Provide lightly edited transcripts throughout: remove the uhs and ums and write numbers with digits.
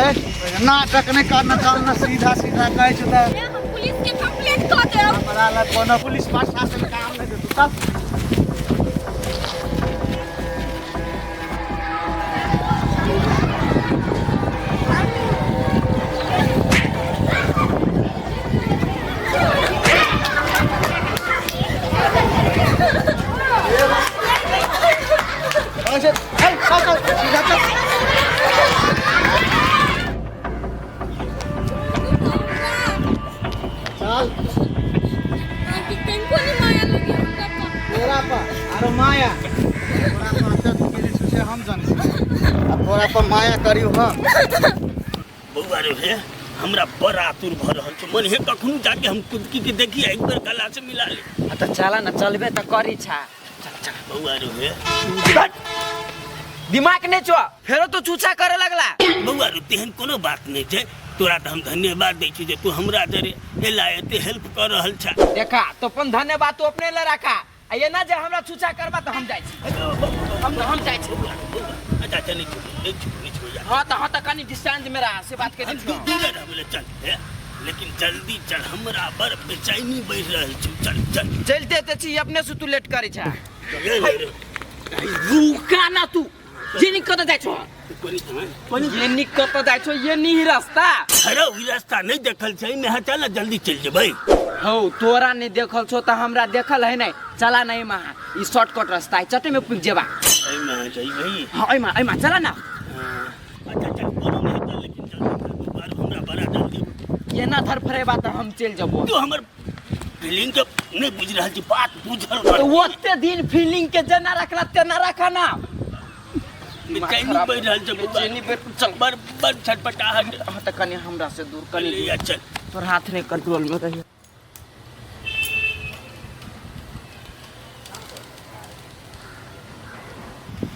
नाटक नहीं करना चलना सीधा सीधा कहे छ त हम पुलिस के कंप्लेंट कर देब। हमरा ला कोनो पुलिस प्रशासन काम नहीं देतु तब सीधा चल। चल टेम्पो नहीं माया लगी हमरा पर। तोरा पर अरे माया तोरा पर अंदर पुलिस से हम जान अब तोरा पर माया करियो हम बउआ रे हे हमरा बड़ा आतुर भ रहल छ मन हे कखनु जाके हम कुदकी के देखी एक बार गला से मिला ले त चला न चलबे त करी छा। चल बउआ रे हे दिमाग नहीं छो फेरो तो चूचा करे लगला। बउआ रे तेहन कोनो बात नहीं छै तोरा त हम धन्यवाद दै छी जे तू हमरा जरे एला एते हेल्प कर रहल छ। देखा तो अपन धन्यवाद तू अपने ले रखा आ ये ना जे हमरा चूचा करबा त हम जाय छी। हम जाय छी। अच्छा चल नहीं छो जा। हां त कनी डिस्टेंस में रहा से बात कर छी। दूर रह बोले चल हे लेकिन जल्दी चल हमरा बर बेचैनी बढ़ रहल छ। चल चल चलते ते छी अपने से तू लेट करे छा। रुका ना तू ये निकत जाय छो ये निकत जाय छो ये नहीं रास्ता। अरे ई रास्ता नहीं देखल छै में चल जल्दी चल जेबै। हो तोरा नहीं देखल छो त हमरा देखल है नहीं चला नहीं मा ई शॉर्टकट रास्ता है चटे में पुग जेबा। ए में जई भाई हां ए मा चला ना। अच्छा चल कोनो नहीं चल लेकिन जल्दी बार हमरा बड़ा जल्दी ये ना धर फरे बात हम चल जबो। तू हमर फीलिंग के नहीं बुझ रहल छी बात बुझल तो ओते दिन फीलिंग के जना रखला तेना रखा ना। बेचैनी बढ़ रहल छ बेचैनी पे चल बर छटपटाहट। हां त कनी हमरा से दूर कनी ले चल तोर हाथ ने कंट्रोल में रही।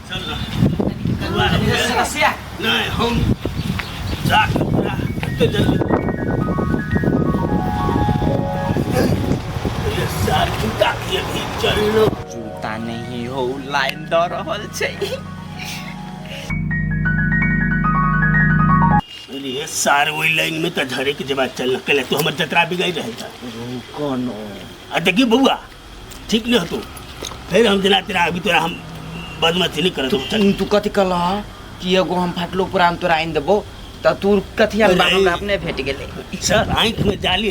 चल ना नहीं हम जा तो जल्दी ये सार जूता के भी चल लो जूता नहीं हो लाइन द रहल छै। ये सार वही लाइन में तो झरे के जब चल कल तो हमर जतरा बिगाई रहे था। कोनो आ देखी बउआ ठीक नहीं हो तू फिर हम जना तेरा अभी तोरा हम बदमाशी नहीं करत चल। तू कथि कहला कि एगो हम फाटलो पुरान तोरा आइन देबो त तू कथिया हमरा अपने भेट गेले। सर आंख में जाली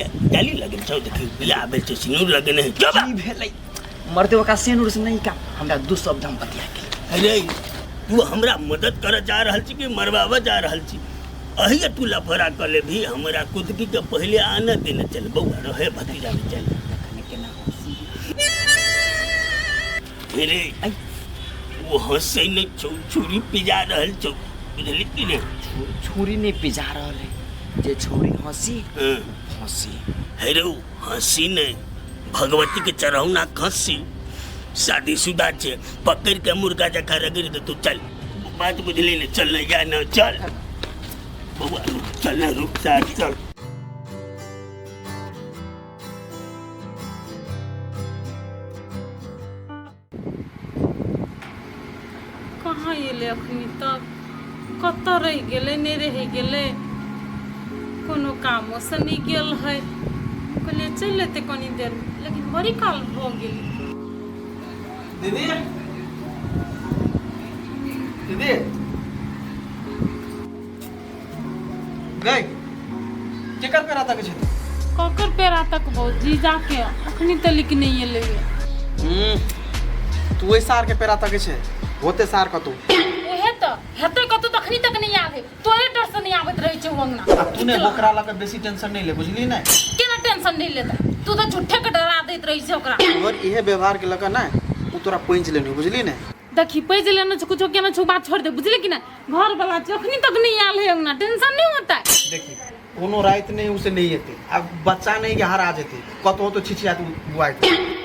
लगे छौ देखी बिला आबे छ सिनुर लगे नहीं जब की भेलै मरते वका सेनुर से नहीं का हमरा दू शब्द हम बतिया के। अरे तू हमरा मदद कर जा रहल छी कि मरवावा जा रहल छी अही तू लफड़ा कर ले भी हमरा कुदकी के पहले आना देने चल बउआ रहे भतीजा में चल अरे वो हंसे नहीं छुरी पिजा रहल छौ बुझली कि नहीं छुरी नहीं पिजा रहल है जे छोरी हंसी हंसी हेरो हंसी नहीं भगवती के चढ़ौना खसी शादीशुदा छे पकड़ के मुर्गा जखा रगड़ दे तू चल बात बुझली नहीं चल नहीं जा ना चल बउआ चल ना रुक साथ चल। कहाँ एले अखनी तक कत रह गेले नहीं रह गेले कोनो कामो से नहीं गेल है कहले चल लेते कनी देर लेकिन बड़ी काल हो गेल। दीदी दीदी गई केकर पे रहता के छै ककर पेरा तक बहुत जी जाके अखनी तलिक नहीं एले तू ए सार के पेरा तक छै होते सार कतू ओहे त हेते कतु तखनी तक नहीं आवे तोरे डर से नहीं आवत रही छै वंगना। अब तूने ओकरा लगे बेसी टेंशन नहीं ले बुझली ना केना टेंशन नहीं लेता तू तो झूठे के डरा देत रही छै ओकरा और इहे व्यवहार के लगा ना उ तोरा पोंछ लेनी बुझली ना देखी पैज लेना छ कुछो केना छ बात छोड़ दे बुझली कि ना घर वाला चखनी तक नहीं आल है अंगना टेंशन नहीं होता है। देखी कोनो रात नहीं उसे नहीं येते अब बच्चा नहीं के हरा जेते कतो तो छिछिया तू बुआई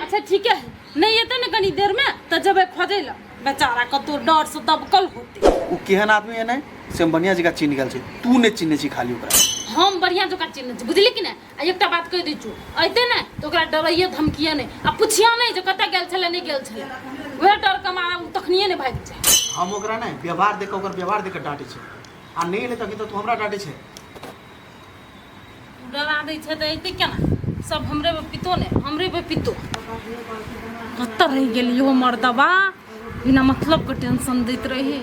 अच्छा ठीक है नहीं येते ना कनी देर में त जबे खोजेला बेचारा कतो डर से दबकल होते उ केहन आदमी है ना से बढ़िया जगह चिन्ह गेल छै तू ने चिन्ह छी खाली ओकरा हम बढ़िया जका चिन्ह छी बुझली कि ना आ एकटा बात कह दै छु अइते ना तो ओकरा डरइए धमकिए नहीं आ पुछिया नहीं जे कत गेल छले नहीं गेल छले वह डर के मारा उ तखनिए नहीं भाग जाए। हम ओकरा ना व्यवहार देख ओकर व्यवहार देख डांटे छै आ नहीं ले तकी तो तू हमरा डांटे छे। डरा दै छै तऽ अइते केना सब हमरे पे पितो ने हमरे पे पितो कत्ता रह गेलियो मर्दबा बिना मतलब के टेंशन दैत रही।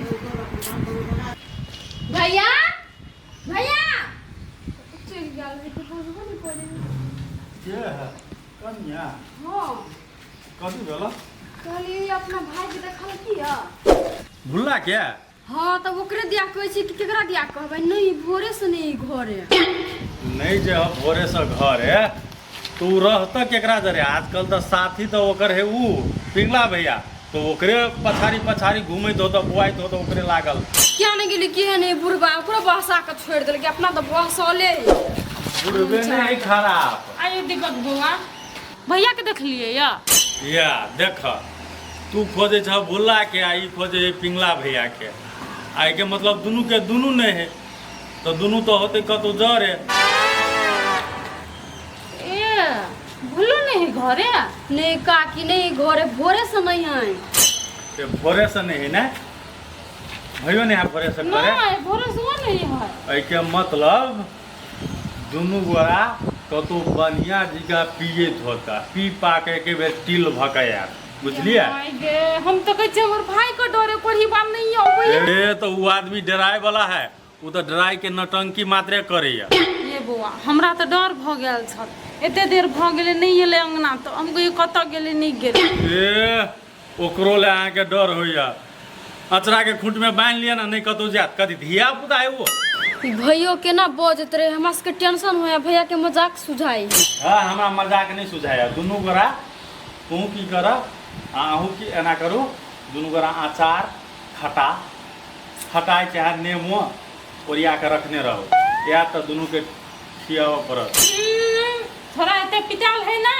भैया भैया के है कन्या हाँ कथी भेलो कहली अपना भाई के देखल किया भुल्ला क्या हाँ तब ओकरे दिया कहै छी कि केकरा दिया कहबै नहीं भोरे से नहीं घरे नहीं जे अब भोरे से घर है तू रहता केकरा जरे आजकल तो साथी तो ओकर है ऊ पिंगला भैया तो ओकरे पछाड़ी घूमैत हो तो बुआइत हो तो ओकरे लागल क्या नहीं गेली कि नहीं बुढ़बा ओकरा बहसा के छोड़ देल कि अपना तो बहसले बुढ़बे नहीं खराब आयो दीपक बउआ भैया के देख लिए या देख तू खोजे छ बुल्ला के आ ई खोजे पिंगला भैया के आई के मतलब दुनू के दुनू नहीं है तो दुनू तो होते कतौ जरे ए भूलो नहीं घरे नहीं काकी नहीं घरे भोरे से नहीं है ते भोरे से नहीं है ना भयो नहीं है भोरे से करे नहीं भोरे से नहीं है आई के मतलब दुनू गोरा कतौ बढ़िया जगह पिए होता पी पाके के बेर टिल भकाया बुझलिए माय गे हम तो कहै छै हमर भाई के डरे कोई बात नहीं होबै ए तो वो आदमी डराए वाला है वो तो डराई के नटंकी मात्रे करे ये बउआ हमरा तो डर भ गेल छ एते देर भ गेले नहीं एले अंगना तो हम कहियो कत गेले नहीं गेले ए ओकरो ले अहाँ के डर होइया अचरा के खूंट में बांध लिया ना नहीं कतौ जात कथी धिया पुता है वो भैयो केना बजत रहे हमरा सबके टेंशन होया भैया के मजाक सुझाई हाँ हमरा मजाक नहीं सुझाया दुनू गोरा तू की कर आहू की एना करू दुनू गोरा अचार खटाई चाहे नेमो ओरिया के रखने रहो या तो दुनू के खियाव पड़त थोड़ा एते पिटाल है ना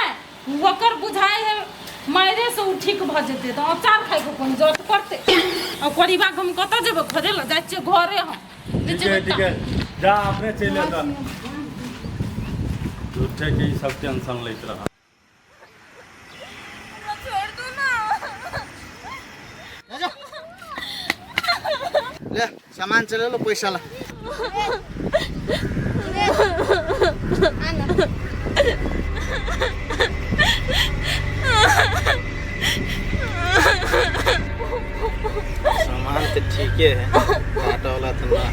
ओकर बुझाई है मायरे से उ ठीक भ जेते तो अचार खाइ के कोन जरूरत पड़ते और परिवार हम कत जेबे खोजे ल जाय छिए घरे हम ठीक है जा अपने चले जा झूठे के सब टेंशन लेत रहा ले सामान चले लो पैसा ला सामान तो ठीक है काटा वाला तो ना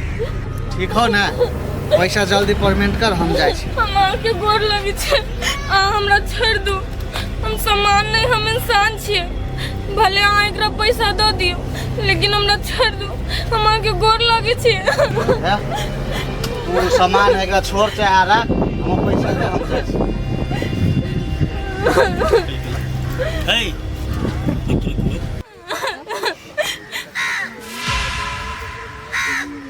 ठीक हो ना पैसा जल्दी पेमेंट कर हम जाए छी हमार के गोर लगी छे आ हमरा छोड़ दू हम सामान नहीं हम इंसान छिए भले अहाँ एकरा पैसा दो दियो लेकिन हमरा छोड़ दू हमार के गोर लगी छे तू सामान एकरा छोड़ के आ रहा हम पैसा दे हम जाए छी है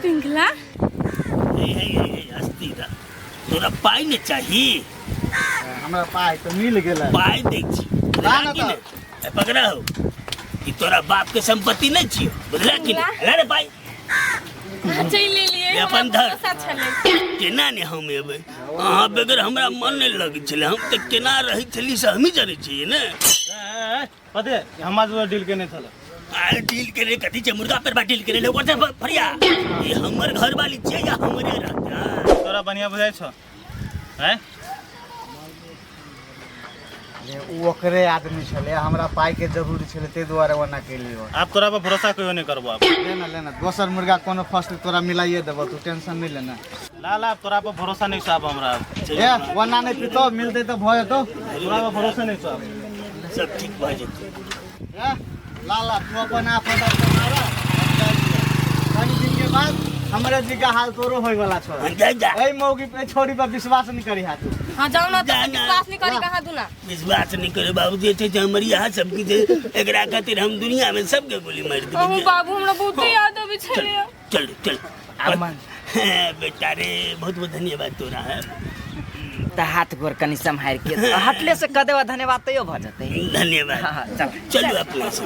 पिंगला हस्ती दा तोरा पाई ने चाही हमरा पाई तो मिल गेला पाई दै छी ना ना तो। पकड़ा हो कि तोरा बाप के संपत्ति नहीं छियो बुझला कि नहीं ला रे पाई अच्छा ही ले लिए ये अपन धर साथ चले केना ने हम एबै अहाँ बगैर हमरा मन नहीं लगे छले हम तो केना रही छली से हम ही जाने छिए ने पते हमरा जो डील के नहीं थला आए डील करे कथी छै मुर्गा पर बा डील करे ले ऊपर से फरिया ये हमर घर वाली छै या हमरे रहता तोरा बढ़िया बुझाई छ हैं उ ओकरे आदमी छले हमरा पाई के जरूरी छले ते दुआरे वना के लिए आप तोरा पर भरोसा कहियो नहीं करबो आप लेना दोसर मुर्गा कोनो फर्स्ट तोरा मिलाइए देबो तू टेंशन नहीं लेना ला तोरा पर भरोसा नहीं साहब हमरा ए वना नहीं पितो मिलते तो भय तो तोरा पर भरोसा नहीं साहब सब ठीक भ जेतै ए लाला तू अपन आप मारा कनी दिन के बाद हमरे जी का हाल तोरो होय वाला छ जा ए मौगी पे छोड़ी पर विश्वास नहीं करी हा तू हां जाओ ना तो जाना। विश्वास नहीं करी कहां दूना विश्वास नहीं करे बाबूजी छै जे हमर यहाँ सब की एकरा खातिर हम दुनिया में सबके गोली मार हम देबै बाबू हमरा बहुत याद आवे छले चल बेटा रे बहुत बहुत धन्यवाद तोरा है त हाथ गोर कनी सम्हार के हटले से कह देवा धन्यवाद तयो भ जते धन्यवाद हाँ, चल। चलू अपने से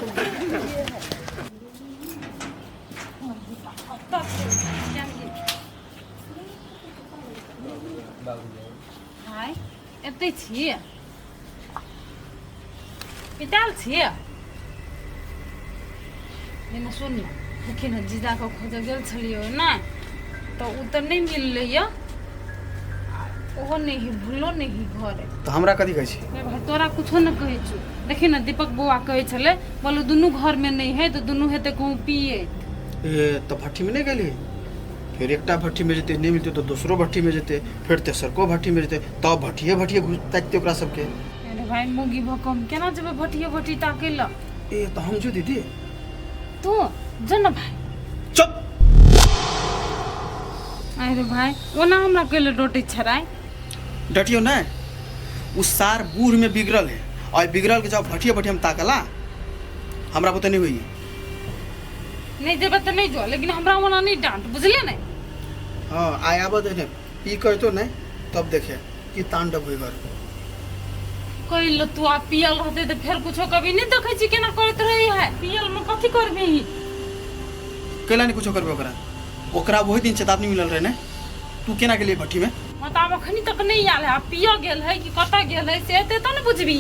हाय एते छिए पिटाल छिए एने सुन देखिन जीजा को खोजे गेल छलियो ना तो उ तो नहीं मिल रही ओहो नहीं भूलो नहीं घरे तो हमरा कथी कहै छी ए भाई तोरा कुछो न कहै छु देखी ना दीपक बुआ कहै छले बोलो दुनू घर में नहीं है तो दुनू हेते कहूं पिए ए तो भट्टी में नहीं गेली फिर एकटा भट्टी में जेते नहीं मिलते तो दूसरो भट्टी में जेते फिर तेसरको भट्टी में जेते तब भट्टिए घुस ताकते ओकरा सबके अरे भाई मुगी भकम केना जबे भट्टिए भट्टी ताके ल ए तो हम जो दीदी तू जन भाई चुप अरे भाई ओना हमरा केले रोटी छराई डटियो ना उस सार बूढ़ में बिगड़ल है और बिगड़ल के जब भट्टिए हम ताकला हमरा पता नहीं हुई नहीं देबे तो नहीं जो लेकिन हमरा ओना नहीं डांट बुझले नहीं हाँ आय आबद ने पी कर तो नहीं तब देखे कि तांडव हुई घर कइल तू आ पियल रहते तो फिर कुछो कभी नहीं देखै छी केना करत रही है पियल में कथी करबी कैला नहीं कुछ करबे ओकरा वही दिन चेतावनी मिलल रहे ने तू केना गेली भट्टी में मतलब अखनी तक नहीं आल है पियो गेल है कि कता गेल है से ते तो न बुझबी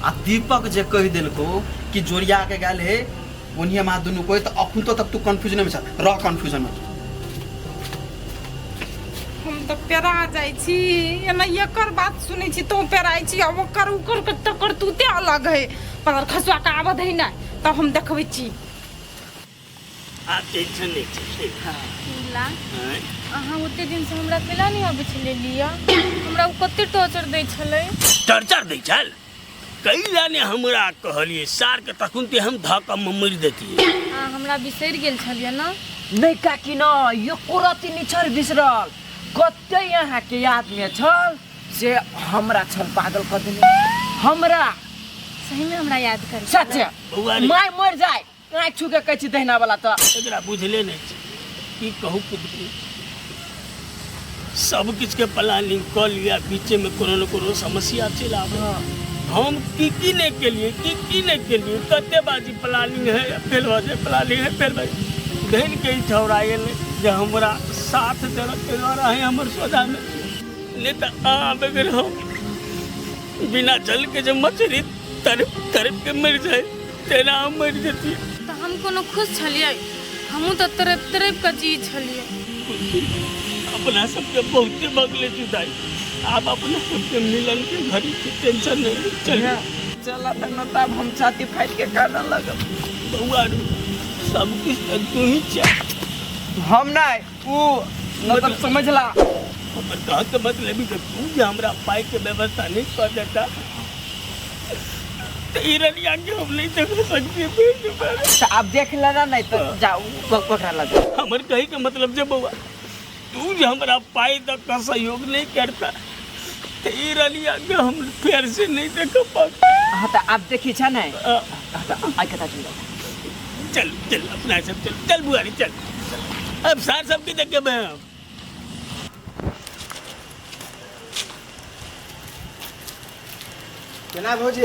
आ दीपक जे कह देलको कि जोरिया के गेल है ओनिया मा दुनु कोई तो अखुन तो तक तू कंफ्यूजन में छ रह कंफ्यूजन में हम तो पेरा जाई छी एना एकर बात सुनै छी तो पेराई छी अब ओकर उकर के तकर तूते अलग है पर खसवा का आबद है ना तब हम देखबै छी आप टेंशन नहीं ला अहाँ ओते दिन से हमरा केला नहीं आबै छले लिया हमरा उ कते टॉर्चर दै छले टर्चर दै छल कई जाने हमरा कहलिए सार के तखुनते हम धक्का में मर देती हमरा बिसरि गेल छलिए ना नहीं काकी न यो कोरती नि छर बिसरल कते यहाँ के याद में छल से हमरा छल पागल कर देने हमरा सही में हमरा याद कर सच बउआ रे माय मर जाए आँख छू के कहै छी दहिना वाला तो एकरा बुझले नहीं छै की कहू पुत्री सब किछ के प्लानिंग कर लिया बीचे में कोनो न कोनो समस्या चल आवे हम की नहीं के लिए कते बाजी प्लानिंग है फेल हो जाए प्लानिंग है फेल भाई बहन के ठौराए ले जे हमरा साथ देना के द्वारा है हमर सोदा में नहीं तो आ बगैर हम बिना जल के जो मछली तरफ के मर जाए तेना हम मर जती तो हम कोनो खुश छलिए हमहू तो तरफ का चीज छलिए अपना सबके बहुते बगले जुदाई आप अपना सबके मिलन के घड़ी की टेंशन नहीं चलिए चला त तब हम छाती फाट के काटन लगब बउआ रे सब कुछ तो तू ही चाह हम नहीं ऊ मतलब समझला पर कहा के मतलब भी तू जे हमरा पाई के व्यवस्था नहीं कर देता तो इरनिया के हम नहीं देख सकते तो आप देख लेना नहीं तो जाओ पकड़ा लगा हमर कही के मतलब जे बउआ तू जे हमरा पाई तक का सहयोग नहीं करता तो इरनिया के हम फिर से नहीं देख पाते हाँ तो आप देखी छा नहीं आई कथा चल अपना सब चल बुआरी चल अब सार सब की देखे मैं केना भौजी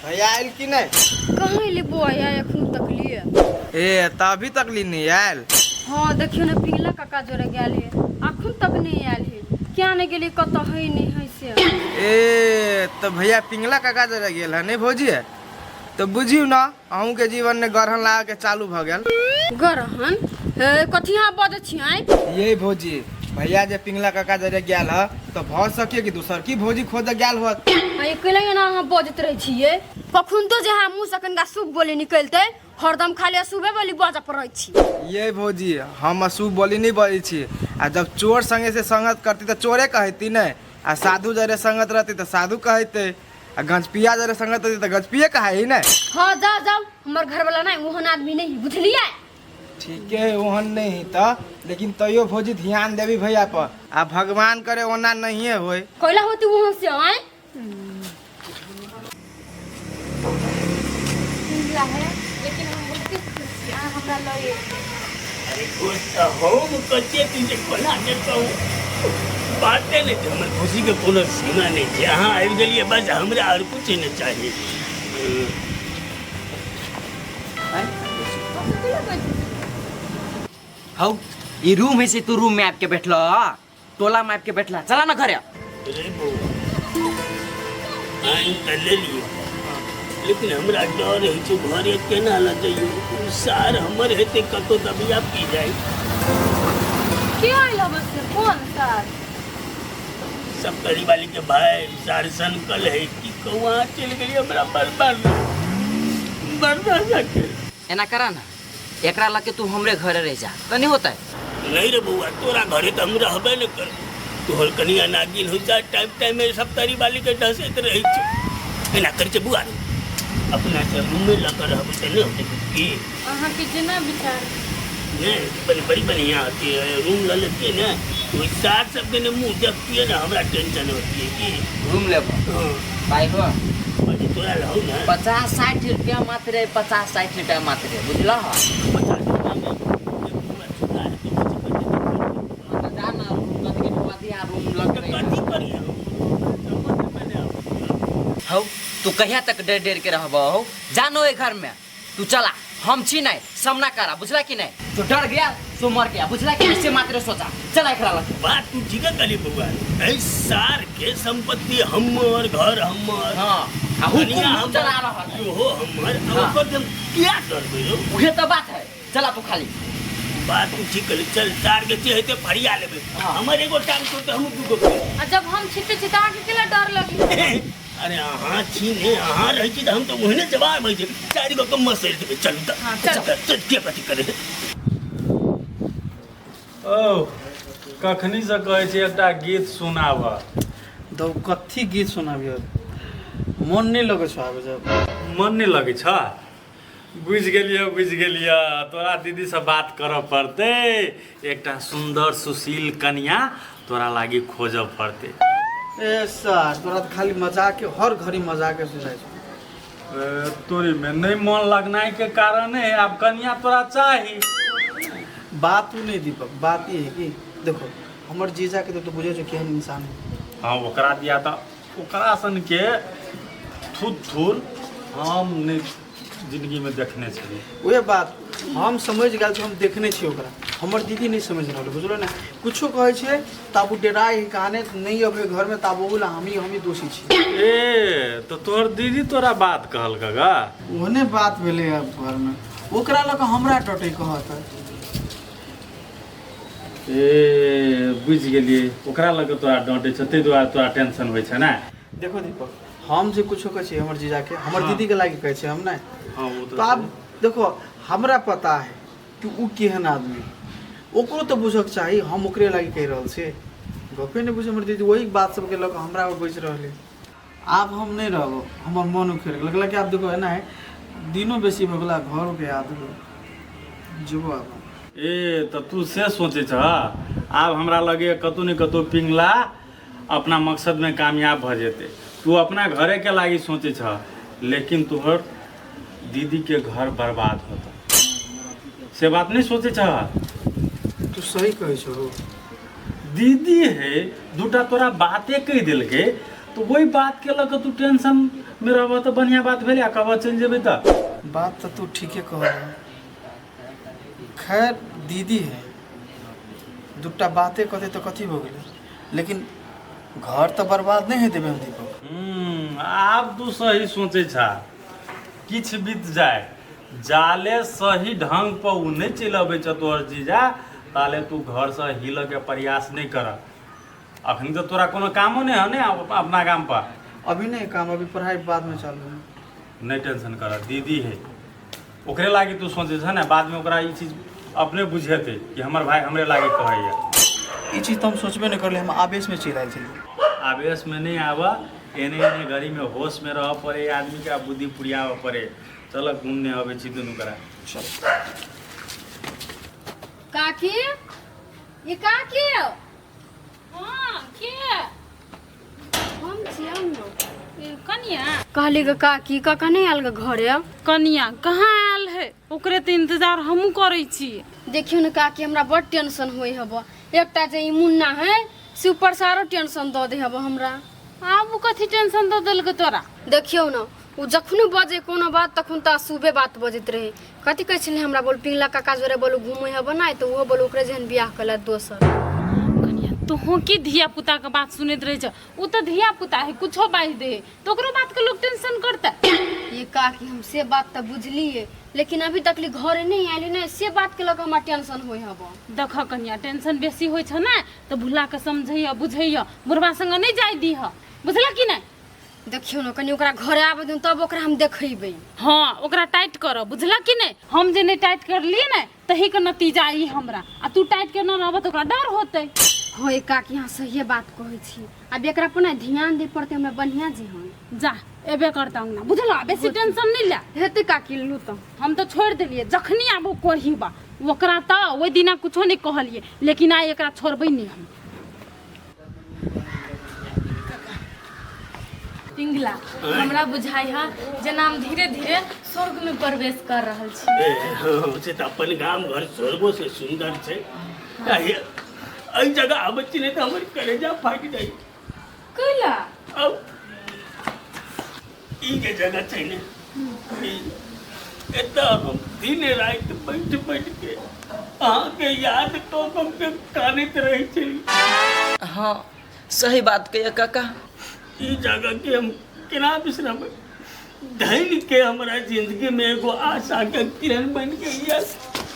भैया आयल कि नहीं कहाँ ले बुआ एखन तक लिए ए तभी तक ली नहीं आयल हाँ देखियो ना पिंगला काका जोरे गेल है अखन तक नहीं आयल है क्या नहीं गेली कत है नहीं है से ए तो भैया पिंगला काका जरा गेल है नहीं भौजी तो बुझियो ना अहूँ के जीवन में गरहन लगा के चालू भ गेल गरहन कथी यहाँ बजे छियै यही भौजी भैया जे पिंगला काका जरे गेल है तो भ सके कि दूसर की भौजी खोद गेल होत अकेले ना अहाँ बजत रहे छियै कखन तो जे मुँह से कनिका शुभ बोली निकलते हरदम खाली अशुभे बोली बजा पर रहे छी ये भौजी हम अशुभ बोली नहीं बजे छी आ जब चोर संगे से संगत करती तो चोरे कहती नहीं आ साधु जरे संगत रहती तो साधु कहते आ गंजपिया जरे संगत रहती तो गंजपिया कहे नहीं हाँ जाओ जाओ हमार घर वाला नहीं ओहन आदमी नहीं बुझलिए ठीक है ओहन नहीं तो लेकिन तैयो भौजी ध्यान देवी भैया पर आ भगवान करे ओना नहीं होए कोयला होती वहाँ से आए लेकिन हम बोलते खुशी हमरा लगे अरे कुछ तो हम कच्चे तुझे बना देता हूँ बातें नहीं थे हमारे खुशी के कोनो सीमा नहीं थे हाँ आबि गेलिए बस हमरा और कुछ नहीं चाहिए हाउ ये रूम है से तू रूम में आपके बैठला टोला में आपके बैठला चला ना घरे अरे बउआ आई तो ले लिए लेकिन हमरा डर है जो घरे केना ल जाइयो सार हमर हेते कतो दबिया पी जाए क्या आइला बस से कौन सार सब करी वाली के भाई सारे संकल है कि कौआ चल गई हमरा बर्बाद एना करा ना एकरा लगे तू हमरे घरे रह जा तनी होता है नहीं रे बउआ तोरा घरे तो हम रहबे न कर तोहर कनिया नागिन हो जा टाइम में सब तारी वाली के ढसत रही छ एना कर बुआ अपना से रूम में लगा रहब त नहीं होते की अहाँ के जना विचार नहीं बड़ी बढ़िया होती है रूम ले लेती है ना तो साथ सबके ने मुंह देखती है ना हमरा टेंशन होती है कि रूम ले भाई हो अरे तोरा रहो ना 50-60 रुपया मात्र है 50-60 रुपया मात्र है बुझला 50 रुपया में पूरा चुका है तो जाना कथी के बतिया रूम लग रही कथी करिए हौ तू कहिया तक डर के रहबो हो जानो ए घर में तू चला हम छी नहीं सामना करा बुझला कि नहीं तो डर गया तो मर गया बुझला कि इससे मात्र सोचा चला एकरा लग बात तू ठीक कली बउआ ऐ सार के संपत्ति हमर घर हमर हां दुनिया हम चला रहा जो हो हमर ओकर हम क्या करबे रो उहे तो बात है चला तू खाली बात तू ठीक कली चल सार के चेहते फरिया लेबे हमर एगो टांग तो हम दुगो आ जब हम छिटे छिटा के केला डर लगी अरे अहाँ छीने अहाँ रही छी हम तो ओहने जवाब होइ छै चारि गो कम मसैल देबे चल चल के पति करे ओ कखनी से कहै छै एकटा गीत सुनाब दो कथी गीत सुनाबियो मन नहीं लगे छ आबे जब मन नहीं लगे छ बुझ गेलियो तोरा दीदी से बात कर पड़ते एकटा सुंदर सुशील कन्या तोरा लागी खोज पड़ते ए सर तोरा तो खाली मजाक के हर घड़ी मजाक के सुनाई छ तोरी में नहीं मन लगनाई के कारण है अब कन्या तोरा चाही बात तू नहीं दीपक बात ये है कि देखो हमर जीजा के तो बुझे छो केहन इंसान है हाँ ओकरा दिया था ओकरा सन के थुर हम नहीं जिंदगी में देखने छलिए वह बात हम समझ गए हम देखने छी ओकरा हमर दीदी नहीं समझ रहल बुझलो ना कुछो कहे छे ताबू डेराई काने नहीं अबे घर में ताबू बोला हम ही दोषी छी ए तो तोहर दीदी तोरा बात कहल कगा ओने बात भेले अब घर में ओकरा लग हमरा टटे कहत ए बुझ गेलिए ओकरा लग तोरा डांटे छ तै दुआरे तोरा टेंशन होय छ ना देखो दीपक हम जे कुछो कहे छी हमर जीजा के हमर दीदी के लागी कहे छी हम ना हां वो तो आप देखो हमरा पता है कि उ केहन आदमी ओकरो तो बुझक चाहिए हम ओकरे लागी कह रहल छे गपे नहीं बुझे हमर दीदी वही बात सब के लग हमरा पर बैठ रहले आप हम नहीं रहबो हमर मन उखड़ लगला कि आप देखो है ना है दिनो बेसी भगला घर के याद जीवो आप ए तो तू से सोचे छ आब हमरा लगे कतौ न कतौ पिंगला अपना मकसद में कामयाब भ जेते तू अपना घरे के लागी सोचे छ लेकिन तोहर दीदी के घर बर्बाद होता से बात नहीं सोचे छ तू सही कहे छो दीदी है दूटा तोरा बातें कह दिल के तो वही बात के लग तू टेंशन में रहबा तो बढ़िया बात भेले कब चल जेबे त बात तो तू ठीक है कह रहा खैर दीदी है दूटा बातें कहते तो कथी हो गए लेकिन घर तो बर्बाद नहीं है देवे हम दीपक आप तू सही सोचे छा किछ बीत जाए जाले सही ढंग पर उ नहीं चल अबे तोहर जीजा ताले तू घर से हिल के प्रयास नहीं कर अखन तो तोरा कोनो कामो नहीं है ने अपना काम पर अभी नहीं काम अभी पढ़ाई बाद में चालू है नहीं टेंशन कर दीदी है ओकरे लागी तू सोचे छ ना बाद में ओकरा ई चीज अपने बुझेते कि हमर भाई हमरे लागी कहैया ई चीज तो हम सोचबे नहीं करले हम आवेश में चिल्लाए थे आवेश में नहीं आवा एने एने घड़ी में होश में रह पड़े आदमी का बुद्धि पुरियाव पड़े चल घूमने आवे छी दुनू करा चल काकी ये काकी हां के हम छियौ न कनिया कहली ग काकी का नहीं आयल ग घरे कनिया कहाँ आयल है ओकरे तो इंतजार हमहू करे छी देखियो न काकी हमरा बड़ टेंशन होई हब एकटा जे ई मुन्ना है से ऊपर सारो टेंशन द दे हब हमरा आब उ कथी टेंशन दे देलक तोरा देखियो न उ जखनु बजे कोनो बात तखन त सुबह बात बजत रहे कथी कहै छले हमरा बोल पिंगला काका जोरे बोल घुमै हब ना तो वो बोल ओकरे जहन बियाह कला दोसर तो हो की धिया पुता का बात सुनत रहे छ उ तो धिया पुता है कुछो बाज दे तो ओकरो बात के लोग टेंशन करता ये काकी हम से बात त बुझलिए लेकिन अभी तक ली घरे नहीं आइली ना, से बात के लग हमरा टेंशन होई हब। देख कन्या टेंशन बेसी होइ छ ना तो भुला के समझैया बुझैया, बुढ़वा संग नहीं जाय दीह, बुझला कि नहीं? देखियो ना कनी ओकरा घरे आबे दिन तब ओकरा हम देखैबै। हाँ ओकरा टाइट कर, बुझला कि नहीं? हम जे नहीं टाइट कर लिए ना तही के नतीजा आई हमरा, आ तू टाइट के न रहब तो ओकरा डर होतै। होय काकी हाँ सही बात कहै छी। अब एकरा पर ना ध्यान दे पड़ते हमरा बढ़िया जी हन। जा एबे करता हूँ ना, बुझला? बेसी टेंशन नहीं ले। हेते काकी लू तो हम तो छोड़ दिलिए, जखनी आबो कोरही बा ओकरा त ओइ दिना कुछो नहीं कहलिए, लेकिन आई एकरा छोड़बै नहीं हम। पिंगला हमरा बुझाई है जेना हम धीरे धीरे स्वर्ग में प्रवेश कर रहल छी। से तो अपन गांव घर स्वर्गो से सुंदर छे। एहि जगह आबै छी नहीं तो हमर कलेजा फाटि जाई। कैला अब ई जे जगह छे ने, एतऽ हम दिन रात बैठ बैठ के अहाँ के याद तो हम के कानैत रहै छी। हाँ सही बात कहिए काका। ई जगह के हम केना बिसरबै? धैर्य के हमरा जिंदगी में एगो आशा के किरण बन गई है।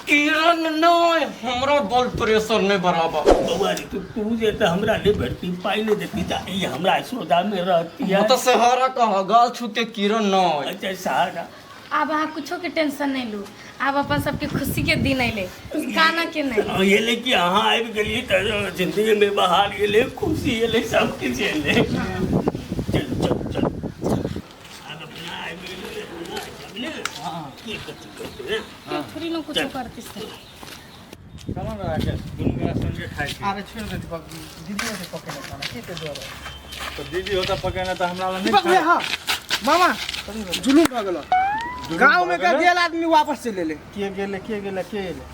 किरण नहीं, हमरा ब्लड प्रेशर नहीं बराबर। बउआ रे तू जे त हमरा ले भेटती पाई नहीं देती त ई हमरा सौदा में रहती है। तो सहारा कहा गाल छूते किरण नहीं। अच्छा सहारा अब अहाँ कुछो के टेंशन नहीं लू, अब अपन सबके खुशी के दिन अइले, गाना के नहीं। ये ले कि अहाँ आबि गेलिए त जिंदगी में बहार गेले, खुशी एले, सब किछ एले। चल चल चल अब अपना आबि गेले हमने की करते ना थोड़ी ना कुछो करती से। चलो ना राकेश, दुनू गोरा संगे खाइ छी। अरे छोड़ दे दीपक, दीदी से पकड़े खाना के ते दो। तो दीदी होता पकाना तो हमरा ला दीपक भैया नहीं। हाँ मामा जुलूम भ गेलो। गांव में का गेल आदमी वापस चले ले। के गेले के गेले के गेले?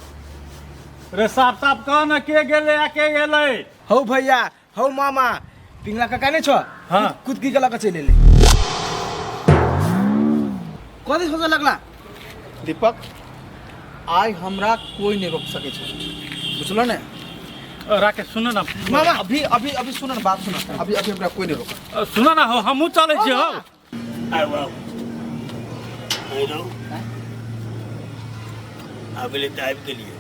रे साफ साफ कह न के गेले आ के गेले। हौ भैया हौ मामा पिंगला काका नहीं छो? हाँ। खुद की गला का चले ले। कथी सोचे लगला? दीपक आइ हमरा कोई नहीं रोक सके छै, बुझलो ने? राकेश सुन ना मामा अभी अभी अभी सुन ना, बात सुन। अभी अभी हमरा कोई नहीं रोक। सुन ना हो हमहू चले छी हो। आओ आओ हेलो अगले टाइप के लिए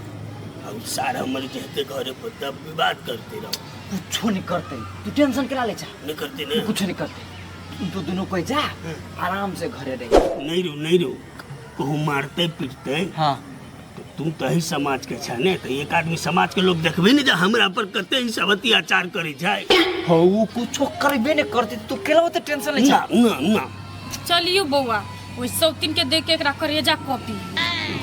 अब सारा मर कहते घरे पर तब विवाद करते रहो। कुछो नहीं करते, तू टेंशन करा ले। नहीं करते ना? कुछ नहीं करते, तुम तो दोनों कोई जा आराम से घरे रहे। नहीं रो कहूँ मारते पीटते। हाँ तो तुम तो ही समाज के छा ने, तो एक आदमी समाज के लोग देखबे नहीं जा हमरा पर कते ही सब अत्याचार करे जाए। हो कुछो करबे नहीं करते, तू केला होते टेंशन ले। ना ना ना चलियो बौआ, ओइ सौतीन के देख के एकरा करेजा कॉपी।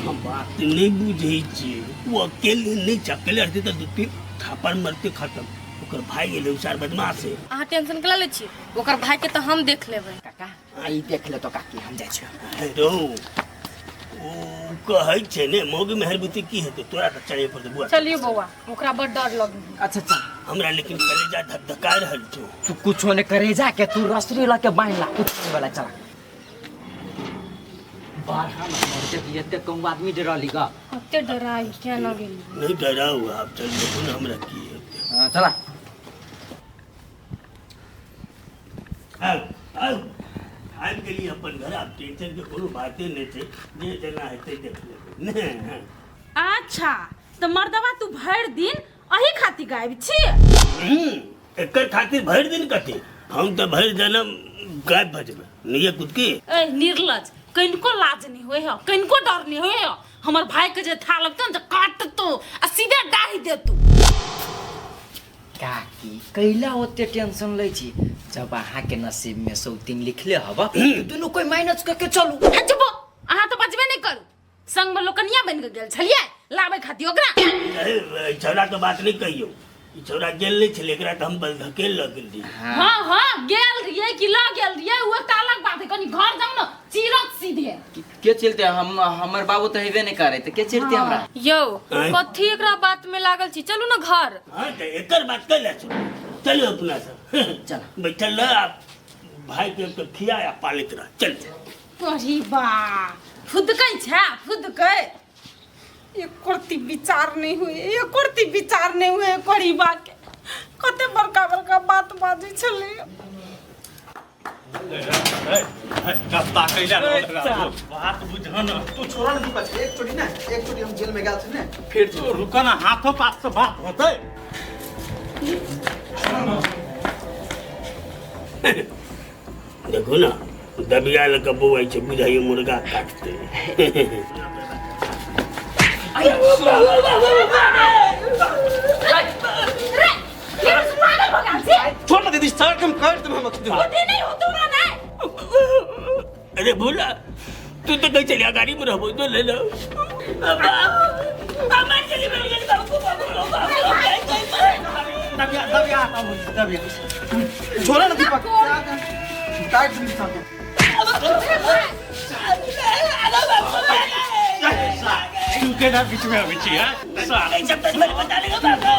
हम बात नहीं बुझे छी। वो अकेले नहीं अकेले रहते तो दू तीन थापड़ मरते खत्म। ओकर भाई गेले उसार बदमाश है। अहाँ टेंशन कला ले छी, ओकर भाई के तो हम देख लेबै। काका आई देख ले तो काकी हम जाय छी। हेरो ओ कहै छै ने मौगी मेहरबती की हेतै, तोरा त चढ़े पर बुआ। चलियो बौआ, ओकरा बड़ डर लगे। अच्छा चल, हमरा लेकिन कलेजा धक-धका रहल छौ। तू कुछो नहीं करे जा के, तू रसरी ला के बांध ला, कुछ नहीं वाला। चल बाहर हम मरते दियते कम आदमी डरा लीगा। कते डराई क्या न गेली। नहीं डरा हुआ अब चल देखो ना हमरा की हेतै। हां चला आबि गेली अपन घर। आब टेंशन के कोनो बाते नहीं छै, जे जेना हेतै देख लेबै ने। अच्छा तो मर्दवा तू भर दिन अही खातिर गायब छी? एकर खातिर भरि दिन कथी, हम तो भरि जन्म गायब भ जेबै। नहीं कुछ की ए निर्लज, कनको लाज नहीं होए हो, कनको डर नहीं होए हो। हमर भाई के जे था लगतो न काट तो आ सीधे डाही दे तू। काकी कैला होते टेंशन ले छी, जब अहाँ के नसीब में सौतीन लिखले हब दोनों कोई माइनस करके चलू। हजबो अहाँ तो बजबे नहीं करू। संग में लोकनिया बन के गेल छलिए लाबे खाती ओकरा। छौरा के बात नहीं कहियो, ई छौरा गेल नहीं छले, एकरा त हम बस धकेल लग गेल रही। हाँ गेल रिये कि ला गेल रिये वो त अलग बात है। कनी घर जाऊ न चिरत सीधे के चलते हम हमर बाबू तो हेबे नहीं करे तो के चलते हमरा। यो कथी एकरा बात में लागल छी, चलू ना घर। हां त एकर बात कैला छौ, चलो अपना सब चल बैठल रह, भाई के तो खियाया पालित रह। चल अरे बा फुदकै छा फुदकै। एक करती विचार नहीं हुए, एक करती विचार नहीं हुए करीबा के। कते बड़का बड़का बात बाजी छले। कस्ता कैला बात बुझन तू छोड़ा ना दीपक, एक चोटी हम जेल में गए थे ना, फिर तो रुक ना, हाथों पास से बात होते। देखो ना दबियाल कबो आई छे बुझाइए मुर्गा काटते। छोड़ ना दीदी, सर तुम कर तुम हम अरे बोला तू तो कहीं चलिया गाड़ी में रहो तो ले लो। छोड़ा ना दीपक, टाइट से साथ तू के ना बीच में अभी छिया साले जब तक मैं बता देगा बाबा।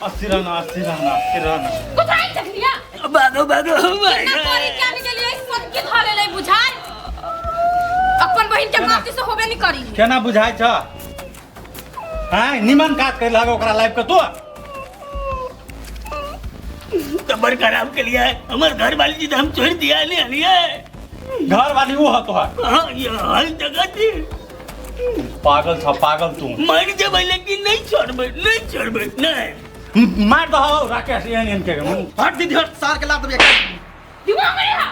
अस्थिर रहना। कुठाई तक लिया भागो कितना तोरी जाने के लिए सब के थाले ले बुझार अपन बहन के माती से होबे नहीं करी। केना बुझाय छ? हां निमन काज कर लागो ओकरा लाइफ के तू कबर खराब के लिए हमारे घर वाली जी हम छोड़ दिया नहीं हलिए। घर वाली वो हो तो हाँ ये हल जगह थी। पागल छ पागल तू। मर जब लेकिन नहीं छोड़ नहीं मार दो राकेश एन के हट दीदी हट, सार के लात दे दिमाग में है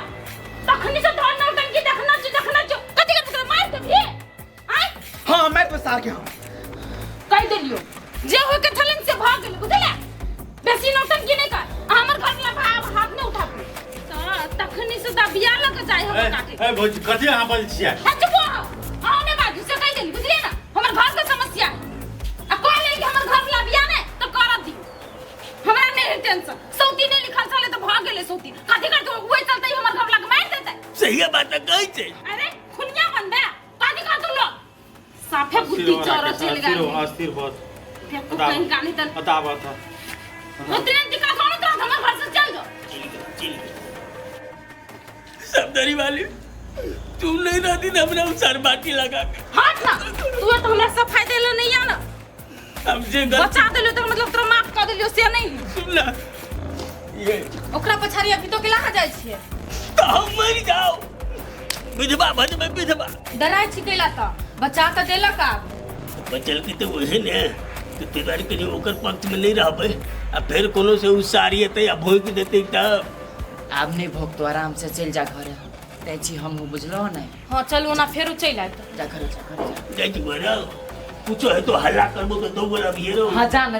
तखनी से धन नौटंकी की देखना जो कथि के पकड़ मार दे भी आय। हां मैं तो सार के हूं कह देलियो जे हो के थलन से भाग गेल बुझला। बेसी नौटंकी नहीं कर, हमर घर ला भाव हाथ नहीं उठा तखनी से दबिया लग जाए हम काटे। ए भौजी कथि हां बोल छिया? चुप हो हां ने बाजू से कह देली बुझले ना हमर घर का समस्या आ कोई ले के हमर घर ला बिया ने तो कर दी। हमरा नहीं टेंशन सौती ने लिखल चले तो भाग गेले सौती कथि कर तो वही चलते ही हमर घर ला के मार देते। सही बात है कही छे। अरे खुनिया बंदा कथि कर तू लो साफे बुद्धि चोर चल गया। अस्थिर बस फिर को कहीं गाली तन बता बात उतने दिखा कौन तो हमर घर से चल दो। सबदारी वाली तू नहीं रहती ना अपना सर बाटी लगा के। हट ना तू तो हमरा सब फायदे लो नहीं आना हमसे बचा देलो तो मतलब तोरा माफ कर देलियो से नहीं सुन ला ये ओकरा पछाड़ी अभी तो के लगा जाय छिए तो हम मर जाओ विधवा बन में विधवा डराय छिकेला त बचा त देला का बचल के तो वही ने तो तेदारी के लिए ओकर पक्ष में नहीं रहबे आ फिर कोनो से उसारी हेते या भोंक देते तब अब नहीं भोग तो आराम से चल जा घर तेजी हम बुझलो नहीं। हां चलो ना फेर चल आत जा घर जा जाई बड़ा कुछ है तो हल्ला करबो तो दो गोला भी रो। हाँ जाना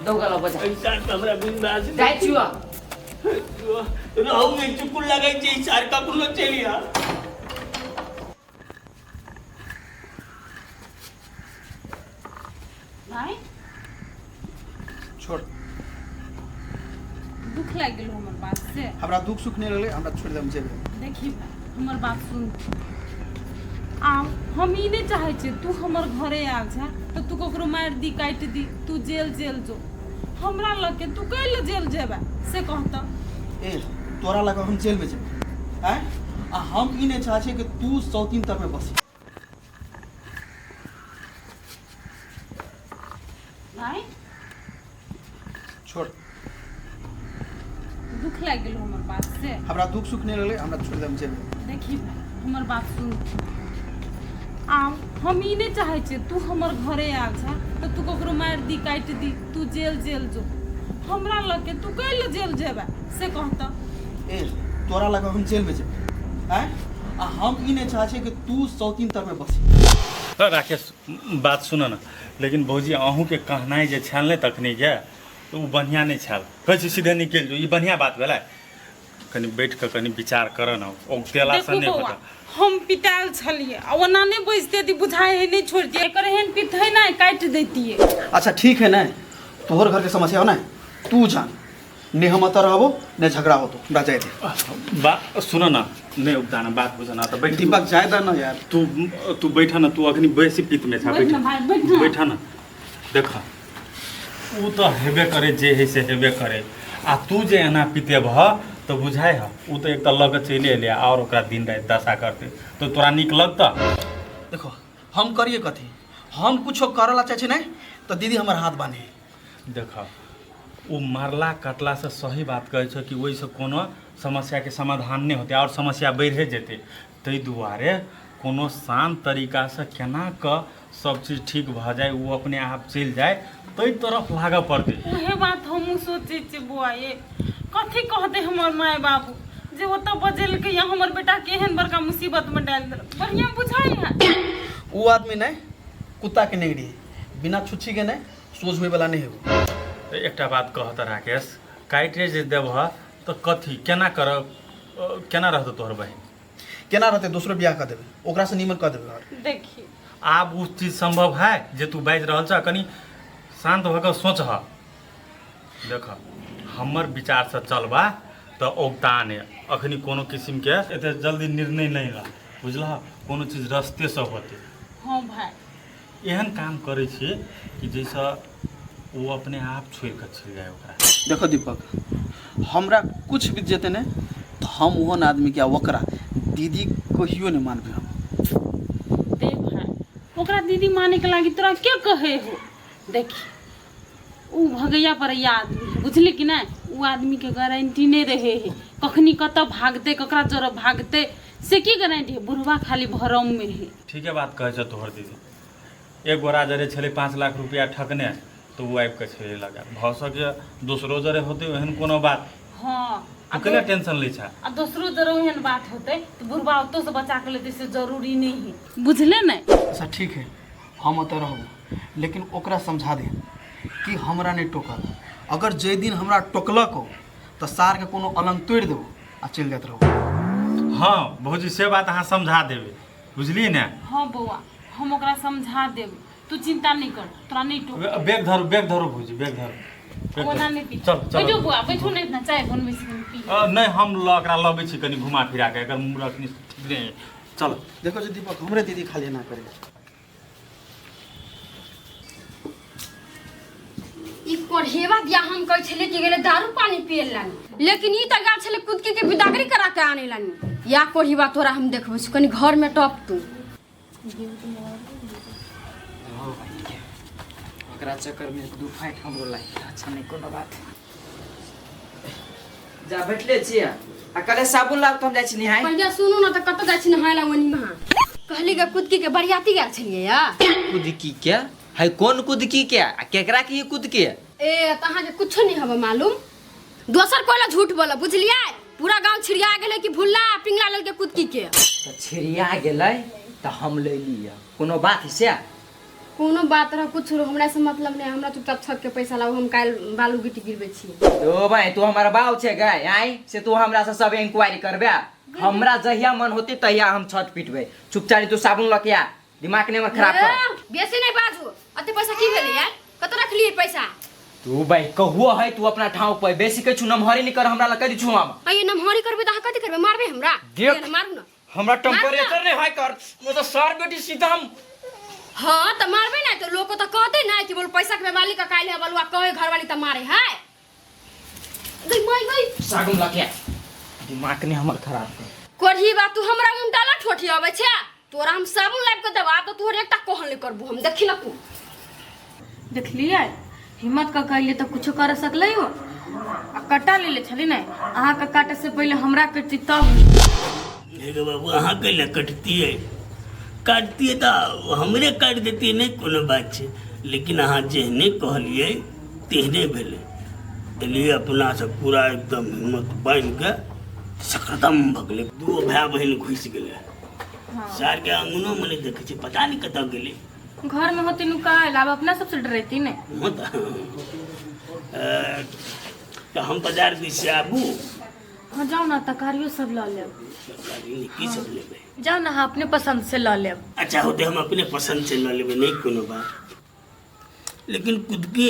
दो गलो बजा ऐसा तो हमरा बिंदास जाय छुआ रहू में चुकुल लगाई छै सार का कुलो चलिया। भाई छोड़, दुख लाग गेलो हमर बात से। हमरा दुख सुख नहीं लगले, हमरा छोड़ दे हम जेबे। देखी भाई हमर बात सुन आ हम ई नहीं चाहे छे तू हमर घरे आ जा तो तू ककरो मार दी काट दी तू जेल जो हमरा लगे तू कैले जेल जेबा से कहता। ए तोरा लगा हम जेल में जेबे हैं? आ हम ई नहीं चाहे कि तू सौतीन तर में बसी। भाई छोड़, दुख लाग गेलो हमर बात से। हमरा दुख सुख नहीं लगले, हमरा छोड़ दे हम जेबे। देखी भाई हमर बात सुन आ हम ई नहीं चाहे छे तू हमर घरे आ जा तो तू ककरो मार दी काट दी तू जेल जो हमरा लगे तू कैले जेल जेबा से कहता। ए तोरा लगा हम जेल में जेबे हैं? आ हम ई नहीं चाहे कि तू सौतीन तर में बसी। राकेश बात सुन ना, लेकिन भौजी अहूँ के कहनाइ जे छल ने तखनी जे तो वो बढ़िया नहीं छल। कहै सीधे निकल जो, ये बढ़िया बात भेलै। कनी बैठ के कनी विचार कर ना, औकेला से नहीं होता। हम पिटाल छलिए आ ओना नहीं बजते दी बुझाए है नहीं छोड़ दिए एकर हेन पिथै ना काट देतिए। अच्छा ठीक है ना, तोहर घर के समस्या हो ना, तू जान ने हम अतर रहबो ने झगड़ा हो तो ना जाए दे। बात सुन ना, नहीं उपदाना बात बुझना तो बैठ। दीपक जायदा ना यार, तू बैठा ना, तू अखनी बेसी पित में था। बैठ ना भाई बैठ ना। बैठा ना, देखा वो तो हेबे करे जे है से हेबे करे आ तू जे एना पिते भ तो बुझाए ह वो तो एक त लग चले एले और ओकरा दिन रात दशा करते तो तोरा निक लगता। देखो हम करिए कथी, हम कुछ करला चाहे नहीं तो दीदी हमार हाथ बांधे। देख वो मारला कटला से सही बात कहै छ कि ओहिसँ कोनो समस्या के समाधान नहीं होते और समस्या बढ़े जेते। ताहि दुआरे कोनो शांत तरीका से केना क सब चीज ठीक भ जाए, वो अपने आप चल जाए, ताहि तरफ लाग पड़ते। उहे बात हमहूँ सोचे छी बुआ ये कथी कहते हमर माय बाबू जे ओतऽ बजेल के या हमर बेटा के एहन बड़का मुसीबत में डाल दे। बढ़िया बुझाई है वो आदमी नहीं कुत्ता के नेगड़ी बिना छुच्छी के नहीं सोच हुए वाला नहीं है। तो एकटा बात कहत राकेश, काटे जे देबह तो कथी केना कर केना रहत तोहर बहन? केना रहते दूसरो ब्याह कर देवे, ओकरा से नीमन कर देवे। देखिए आब उस चीज संभव है जे तू बाजि रहल छ, कनी शांत होकर सोच। देख हमर विचार से चलबा तो औगतान है, अखनी कोनो किस्म के एते जल्दी निर्णय नहीं ला, बुझलह? कोनो चीज रस्ते से होते। हाँ भाई एहन काम करे छी कि जैसे वो अपने आप छोड़ कर चल जाए ओकरा। देखो दीपक, हमरा कुछ भी जेते ने तो हम ओहन आदमी के ओकरा दीदी कहियो नहीं मानबे। हम देख भाई ओकरा दीदी माने के लागी तोरा क्या कहे हो? देखी उ भगैया परैया आदमी है, बुझली कि नहीं? उ आदमी के गारंटी नहीं रहे है, कखनी कतऽ भागते ककरा जरा भागते से की गारंटी है? बुढ़वा खाली भरम में है। ठीक है बात कहे छ तोहर दीदी। एक गोरा जरे छले 5 लाख रुपया ठकने तो वो आबि के छले लगा भ सके दोसरो जरे होते एहन कोनो बात। हाँ अकेले टेंशन ले छा आ दोसरो जरा एहन बात होते तो बुढ़वा ओतो से बचा के लेते से जरूरी नहीं है, बुझले नहीं? अच्छा ठीक है हम ओतऽ रहब, लेकिन ओकरा समझा दे कि हमरा नहीं टोकल। अगर जे दिन हमरा टोकलक हो तो सार के कोनो अलंग तोड़ देबो आ चल जात रहो। हाँ भौजी से बात अहाँ समझा देवे, बुझली ने? हाँ बउआ हम ओकरा समझा देब, तू चिंता नहीं कर, तोरा नहीं टोक। बैग धरो भौजी, बैग धरो। ओना नहीं पी। चल चल बैठो बुआ, बैठो नहीं इतना चाय बनबै से पी। नहीं हम एकरा लबै छी कनी घुमा फिरा के, एकर मुंह रखनी ठीक नहीं। चल देखो जे दीपक हमरे दीदी खाली ना करे। ई पढ़ेवा बियाह हम कह छले कि गेले दारू पानी पिए लानी, लेकिन ई त गा छले कुदकी के बिदागरी करा के आने लानी। या पढ़ेवा तोरा हम देखबो कनी घर में टप तू ओकरा चक्कर में 2 फाइट हमरो लाग अच्छा नहीं कोनो बात। जा बैठले छियै आ कले साबुन लाब त हम जाइ छी निहाय। पहिले सुनु न त कत जाइ छी नहाय ला वनी महा कहली के कुदकी के बरियाती गेल छलिए या। कुदकी के है कौन कुदकी के आ केकरा के कुदकी? ए तहां के कुछ नहीं हबे मालूम, दोसर कोइला झूठ बोला, बुझलिए? पूरा गांव छिड़िया गेले कि भुल्ला पिंगला लेल के कुदकी के त छिड़िया गेलै त हम ले लिया, कोनो बात से? कोनो बात रह कुछ हमरा से मतलब नहीं, हमरा चुपचाप छत के पैसा लाओ, हम काल बालू गिट्टी गिरबे छी। ओ भाई तू हमारा बाऊ छे गए आई से तू हमरा से सब इंक्वायरी करबे। हमरा जहिया मन होते तहिया हम छत पिटबे। चुपचाप तू साबुन लके आ, दिमाग ने हमर खराब कर। बेसी नहीं बाजू, अते पैसा की भेले यार? कत रखलिए पैसा? तू भाई कहुआ है तू अपना ठाव पे बेसी के नमहरी नहीं कर, हमरा लगे दी छु हम। अये नमहरी करबे त कथि करबे? मारबे हमरा? देख। मारू न। हमरा टेम्परेचर नहीं है कर, वो तो सर बेटी सीधा हम। हाँ त मारबे ना तो लोग तो कहते ना कि बोल पैसा के वाली का काले बलुआ कहे घर वाली त मारे है। गई मई गई साबुन लके दिमाग ने हमर खराब कर। कोढ़ी बा तू हमरा मुंह डाला ठोठी आवे छे, तोरा हम साबुन लाब के देबा तो तोहर एकटा कहन ले करबो हम। देखी ल तू देखलिए हिम्मत का कहलिए तो कुछ कर सकले हो। आ कटा ले ले छली नहीं, अहाँ का काटे से पहले हमरा कटती तब। हे बाबू अहाँ कैला कटती है? काटती है तो हमरे काट देती है, नहीं कोनो बात है, लेकिन अहाँ जेहने कहलिए तेहने भेले। एलिए अपना से पूरा एकदम हिम्मत बांध के सकदम भगले। 2 भाई बहन घुस गए। सार के अंगनो में नहीं देखे, पता नहीं कत गेले। घर में होती नुका लाभ अपना सबसे डरती नहीं होता तो हम बाजार दी से आबू। हाँ जाओ ना तकारियो सब ला ले। की सब लेबे? जाओ ना हाँ अपने पसंद से ला ले। अच्छा होते हम अपने पसंद से ला लेबे, नहीं कोनो बात। लेकिन खुद के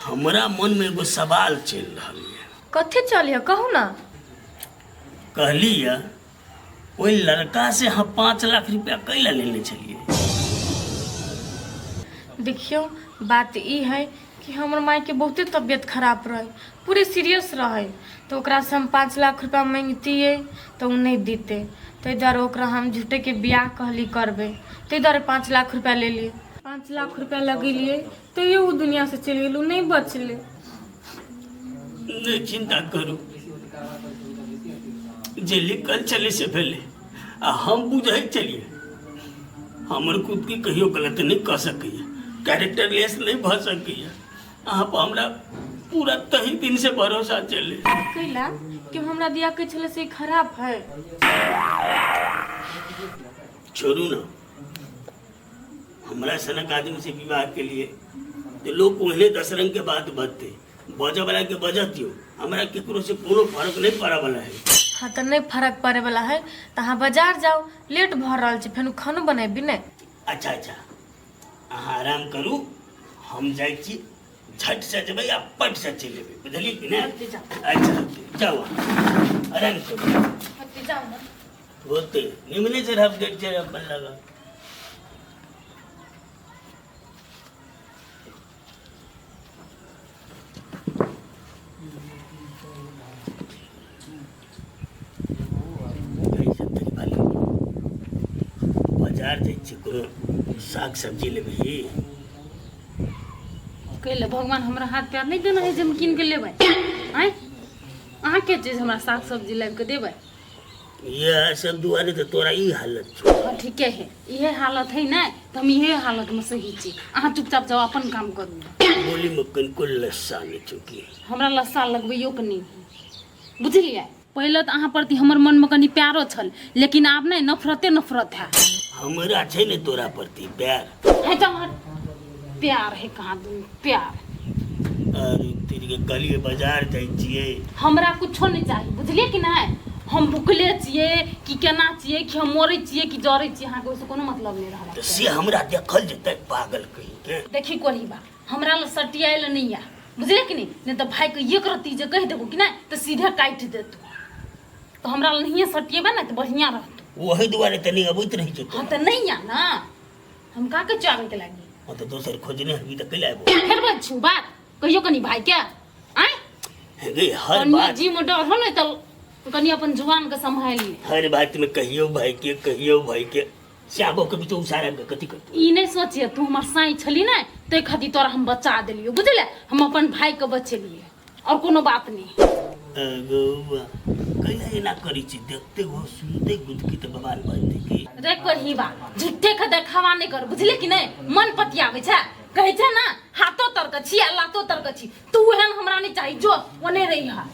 हमरा मन में एगो सवाल चल रहा है। कथी चलिए कहू ना। कहली है ओई लड़का से हम 5 लाख रुपया कैला लेने चलिए? देखियो बात ई है कि हमर माई के बहुते तबियत खराब रहे, पूरे सीरियस रहे, तो ओकरा से हम 5 लाख रुपया मांगतिए तो उ नहीं दीते। ताहि दुआरे ओकरा हम झूठे के बियाह कहली करबे, ताहि दुआरे 5 लाख रुपया ले लिए। 5 लाख रुपया लगेलिए तो ये वो दुनिया से चल गेलू, नहीं बचले। नहीं चिंता करू, जे लिखल चले से पहले आ हम बुझे चलिए, हमर खुद की कहियो गलत नहीं कर सकैया, कैरेक्टरलेस नहीं भ सकैया। अहाँ पर हमरा पूरा तही दिन से भरोसा चले। कैला कि हमरा दिया के छले से खराब है। छोड़ू ना, हमरा सनक आदमी से विवाह के लिए तो लोग पहले 10 रंग के बात बजते, बजे वाला के बजत दियो, हमरा केकरो से कोनो फर्क नहीं पड़ा वाला है। हाँ तो नहीं फर्क पड़े वाला है तो हाँ बाजार जाओ, लेट भ रहा है, फिर खाना बनेबी नहीं। अच्छा अच्छा, अहाँ आराम करू, हम जाइ छी, झट से जबै आ पट से चलि एबै, बुझलियै कि नहीं? अच्छा जाओ, आराम करू। जाओ ना। होते निमने से रफ गेट से अपन लगा। बाजार जाइ छी, कोनो साग सब्जी लेबै। कैले भगवान हमरा हाथ पैर नहीं देना है, जम कीन के लेबै। आय अहाँ के चीज हमरा साग सब्जी लाबि के देबै? ये सब दुआरे तो तोरा ई हालत छौ। हाँ ठीके है, इहे हालत है ना, तो हम इहे हालत में सही छी। अहाँ चुपचाप जाओ, अपन काम करू। बोली में कनिको लस्सा नहीं चुकी। हमरा लस्सा लगबैयो के नहीं, बुझलियै? पहले तो अहाँ प्रति हमर मन में कनी प्यारो छल, लेकिन आब नहीं, नफरते नफरत है। हमरा छै ने तोरा प्रति प्यार है तो हमर प्यार है, कहाँ दूँ प्यार। अरे तेरी गली बाजार जाइ छियै, हमरा कुछो नहीं चाहिए, बुझलिए कि नहीं? हम भूखले छिए कि केना छिए, कि हम मरे छिए कि जरे छिए, अहाँ के ओसे कोनो मतलब नहीं रहला। तो से हमरा देखल जेतै पागल कहीं के। देखी कोनी बा, हमरा ल सटियाइल नहीं है, बुझलिए कि नहीं तो भाई के एक रत्ती जे कह देबो कि नहीं तो सीधे काट देतो। तो हमरा ल नहीं सटिएबे ना तो बढ़िया रहतो। वही दुआरे तनी अबैत रही छै। हां तो नहीं है ना, हम का के चाहे के लागी। हां तो दोसर खोजने हबी त कैला आबो। फिर बच्चू बात कहियो कनी भाई के आय हे हर बात जी में डर हो नहीं तो कनी अपन जुबान के संभाली। हर बात में कहियो भाई के श्यामो के भी तो उसारा के कथी करतो। ई नहीं सोचिए तू हमर साई छली ना, ते खातिर तोरा हम बचा देलियो, बुझले? हम अपन भाई के बचेलिए और कोनो बात नहीं। अगौवा कैला एना करी छी, देखते हो सुनते गुदकी त बवाल बाजते की। रे करही बा, झूठे के देखावा नहीं कर, बुझले कि नहीं? मन पतियावे छै, कहै छै ना हाथो तरक छी आ लातो तरक छी। तू एहन हमरा नहीं चाहिए, जो ओने रही हा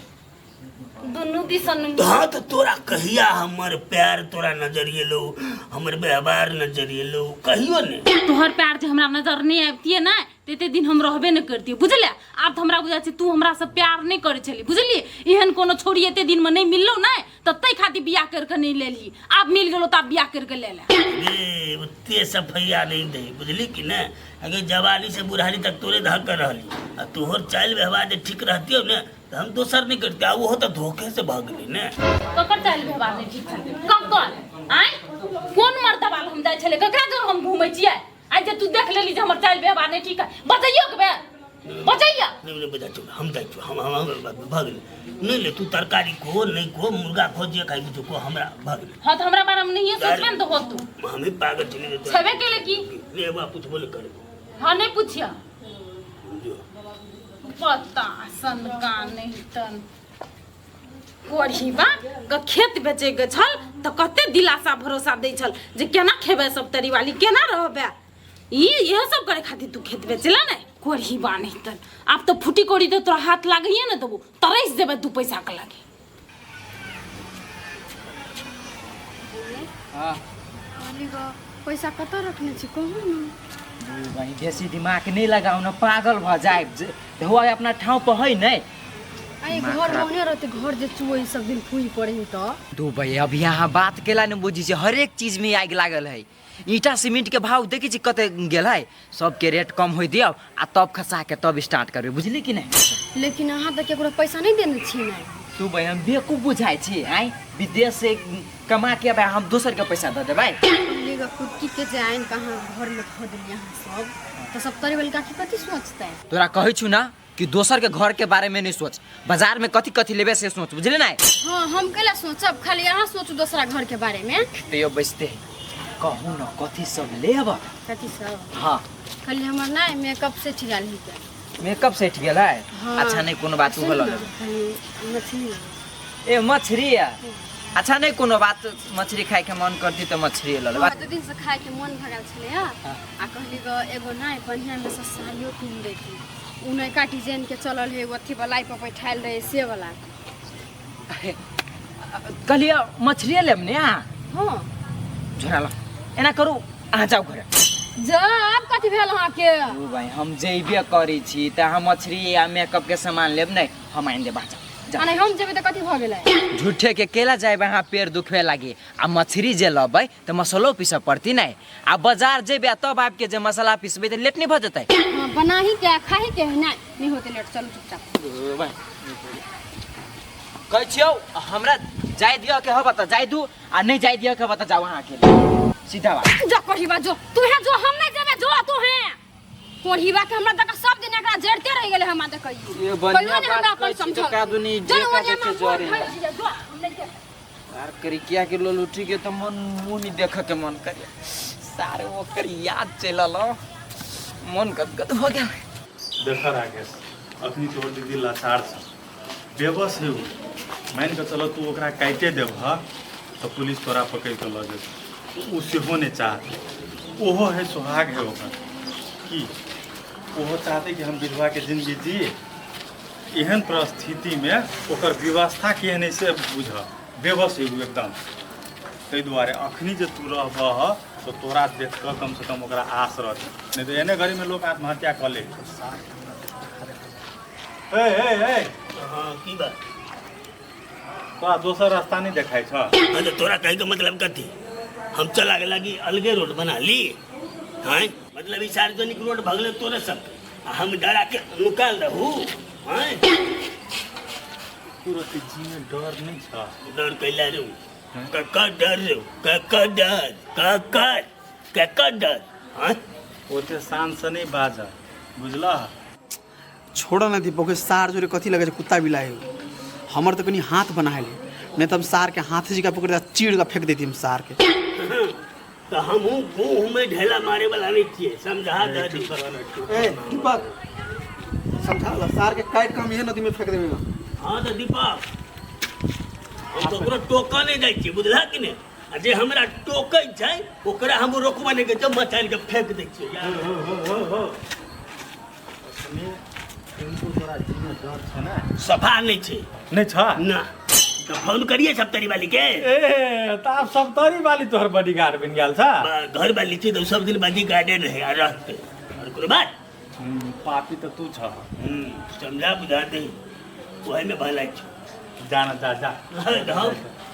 दोनों दिसन। हाँ तो तोरा कहिया हमर प्यार तोरा नजर एलो, हमर व्यवहार नजर एलो, कहियो ने। तोहर प्यार जे हमरा नजर नहीं आबतिए ना, तेते दिन हम रहबे न करतिए, बुझले? आब तो हमरा बुझा छै तू हमरा से प्यार नहीं करे छली, बुझली? एहन कोनो छोड़ी एते दिन में नहीं मिललो ना, त तै खातिर बियाह करके नहीं लेली। आब मिल गेलो त आब बियाह करके ले ले। ए ओते सफैया नहीं दे, बुझली कि ना? अगर जवानी से बुढ़ानी तक तोरे धक कर रहली, आ तोहर चाल व्यवहार जे ठीक रहतियो ना तो हम दोसर नहीं करते। आ वो तो धोखे से भाग गई ना। ककर चाल व्यवहार नहीं ठीक छै? ककर आय कोन मर्दा वाला हम जाय छले, ककरा जोर हम घूमै छियै? आज जे तू देख लेली जे हमर चाल व्यवहार नहीं ठीक है, बतैयो के बे बतैया। नहीं बता चल, हम जाय छु, हम भाग गई। नहीं ले तू तरकारी को नहीं को मुर्गा खो जे खाई जो को हमरा भाग गई। हां तो हमरा बारे में नहीं सोचबे न तो हो तू हमें पागल चले तो छबे केले की ले बा कुछ बोले कर। हां नहीं पूछिया, पता सन का नहीं तन कोढ़ी बा क खेत बेचे के छल त कते दिलासा भरोसा दै छल जे केना खेबे सब तरी वाली केना रहबे। ये सब करे खातिर तू खेत बेचला ने, कोढ़ी बा नहीं तन। अब तो फुटी कोड़ी तो तोरा हाथ लागिए न देबो, तरैस देबे तू पैसा के लागे। हां पैसा कतऽ रखने छी कहू न। भाई बेसी दिमाग नहीं लगाओ ना, पागल भ जाए। देखो अपना ठाव पर है नहीं। आई घर बने रहते, घर जे चुई सब दिन फुई पड़े तो दू भाई अब यहाँ बात केला न बुझी से हर एक चीज में आग लागल है। ईटा सीमेंट के भाव देखी छी कते गेल है, सबके रेट कम हो दियो आ तब खसा के तब स्टार्ट करबे, बुझली कि नहीं? लेकिन अहाँ तो केकरो पैसा नहीं देने छी ना। तू भाई हम बेवकूफ बुझाई छी, आई विदेश से कमा के अब हम दोसर के पैसा दे देबै। लेगा खुद की के जे आइन कहाँ घर में खो दिल यहाँ सब तो सब तरी वाली काकी कथी सोचते हैं? तोरा कहै छु ना कि दोसर के घर के बारे में नहीं सोच, बाजार में कथी कथी लेबे से सोच, बुझले ना? हाँ हम केला सोचब, खाली यहाँ सोचू दूसरा घर के बारे में। तो यो बचते कहूँ न कथी सब ले अब कथी सब हाँ खाली हमर ना मेकअप से ठिकाल ही के मेकअप सेट गेल है हाँ। अच्छा नहीं कोनो बात सुन हो न, खाली मछली ए मछली है अच्छा नहीं कोनो बात मछली खाए के मन करती तो मछली ले हाँ, 2 दिन से खाए के मन भगल छले आ कहली ग एगो ना बढ़िया में से साड़ियो किन देती उ नहीं का डिजाइन के चलल है अथी वाला पे बैठाल रहे से वाला कहलिए मछली लेब ने हां झोरा लो एना करू अहाँ जाऊ घर जब कथी भेल अहाँ के ओ भाई हम जेबे करी छी त हम मछली या मेकअप के सामान लेब नहीं हम आइन दे बाजा अने हम जेबे त कथी भ गेलै झूठे के केला जाए वहाँ पेड़ दुखवे लागी आ मछली जे लबै त मसलो पीस पड़ती नहीं आ बाजार जेबे तब आपके जे मसाला पीसबे त लेट नहीं भ जतै हां बना ही के खाही के नहीं होते लेट चलू चुपचाप कहै छियौ हमरा जाय दियो के हब त जाय दू आ नहीं जाय दियो के हब त जाओ वहाँ के सीधा बात जा कहिबा जो तू है जो हम नहीं जेबे जो तू है कोढ़ीबा के हमरा तक सब दिन एकरा जड़ते रह गेले हम देखै ये बढ़िया बात कहै छी तो का दुनी जे का देखे जोरे यार करिकिया के लोलुठी के त मन मुंह नहीं देख के मन करे सारे ओकर याद चलल मन गदगद हो गेल देखा राकेश अखनी तोहर दीदी लाचार छ बेबस है मान के चलो तू ओकरा काटे देब तो पुलिस तोरा पकड़ के ल जेतौ उ सेहो नहीं चाहते ओहो है सुहाग है ओकर की ओहो चाहते कि हम विधवा के जिंदगी जिए एहन परिस्थिति में ओकर व्यवस्था केहन है से बुझ बेबस है एकदम ताहि दुआरे अखनी जे तू रहबह तो तोरा देख कर कम से कम ओकरा आस रहत नहीं तो एने घड़ी में लोग आत्महत्या कर ले हाँ की बात तोरा दोसर रास्ता नहीं देखाई छ हाँ तो तोरा कहे का मतलब कथी हम चला गेला कि अलगे रोड बना ली हाँ मतलब ई सार्वजनिक रोड भगले तोरे सब हम डरा के निकाल दहू हाँ पूरा जी में डर नहीं छ डर कैला रू कक्का डर रू कक्का डर हाँ ओते शान से नहीं बाज बुझला छोड़ ना दीपक सार जोरे कथी लगे छै कुत्ता बिलाई हमर तो कनी हाथ बना ले नहीं तो हम सार के हाथ जी का पकड़ चीड़ का फेंक देती हम सार के तो हम मुंह में ढेला मारे वाला नहीं चाहिए समझा दे ए दीपक समझा ला सार के काट काम ये नदी में फेंक देबे हाँ तो दीपक हम तो ओकरा टोका नहीं जाइ छी बुझला कि नहीं आ जे हमरा टोकै छै ओकरा हम रोकबाने के जब मचाल के फेंक दै छियै यार इनको तोरा जी में डर छ ना सफा नहीं छै नहीं छ ना तो फोन करिए सब तरी वाली के ए त आप सब तरी वाली तोहर बॉडीगार्ड बन गेल छ घर वाली थी तो सब दिन बाजी गार्डन रहे आ रहते और कोनो बात पापी तो तू छ समझा बुझा दे वही में भला छ जाना जा जा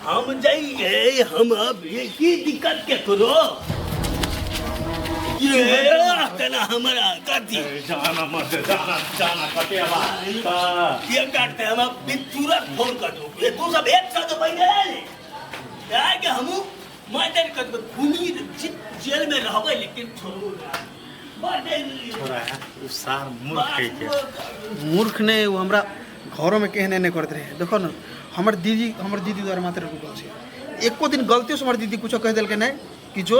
हम जाइए हम अब ये की दिक्कत के करो ये कहना हमारा कथी जाना मत जाना कटेवा ये काटते हम अब तुरंत फोन कर दो ये तू सब एक साथ बैठ ले यार कि हम मर्डर कर दो खूनी जेल में रहबे लेकिन छोड़ो छोरा उ सार मूर्ख है के मूर्ख नहीं वो हमरा घरों में कहने नहीं करते रहे देखो ना हमर दीदी द्वारा मात्र रुकल छै एको दिन गलती से हमर दीदी कुछ कह दिल के नहीं कि जो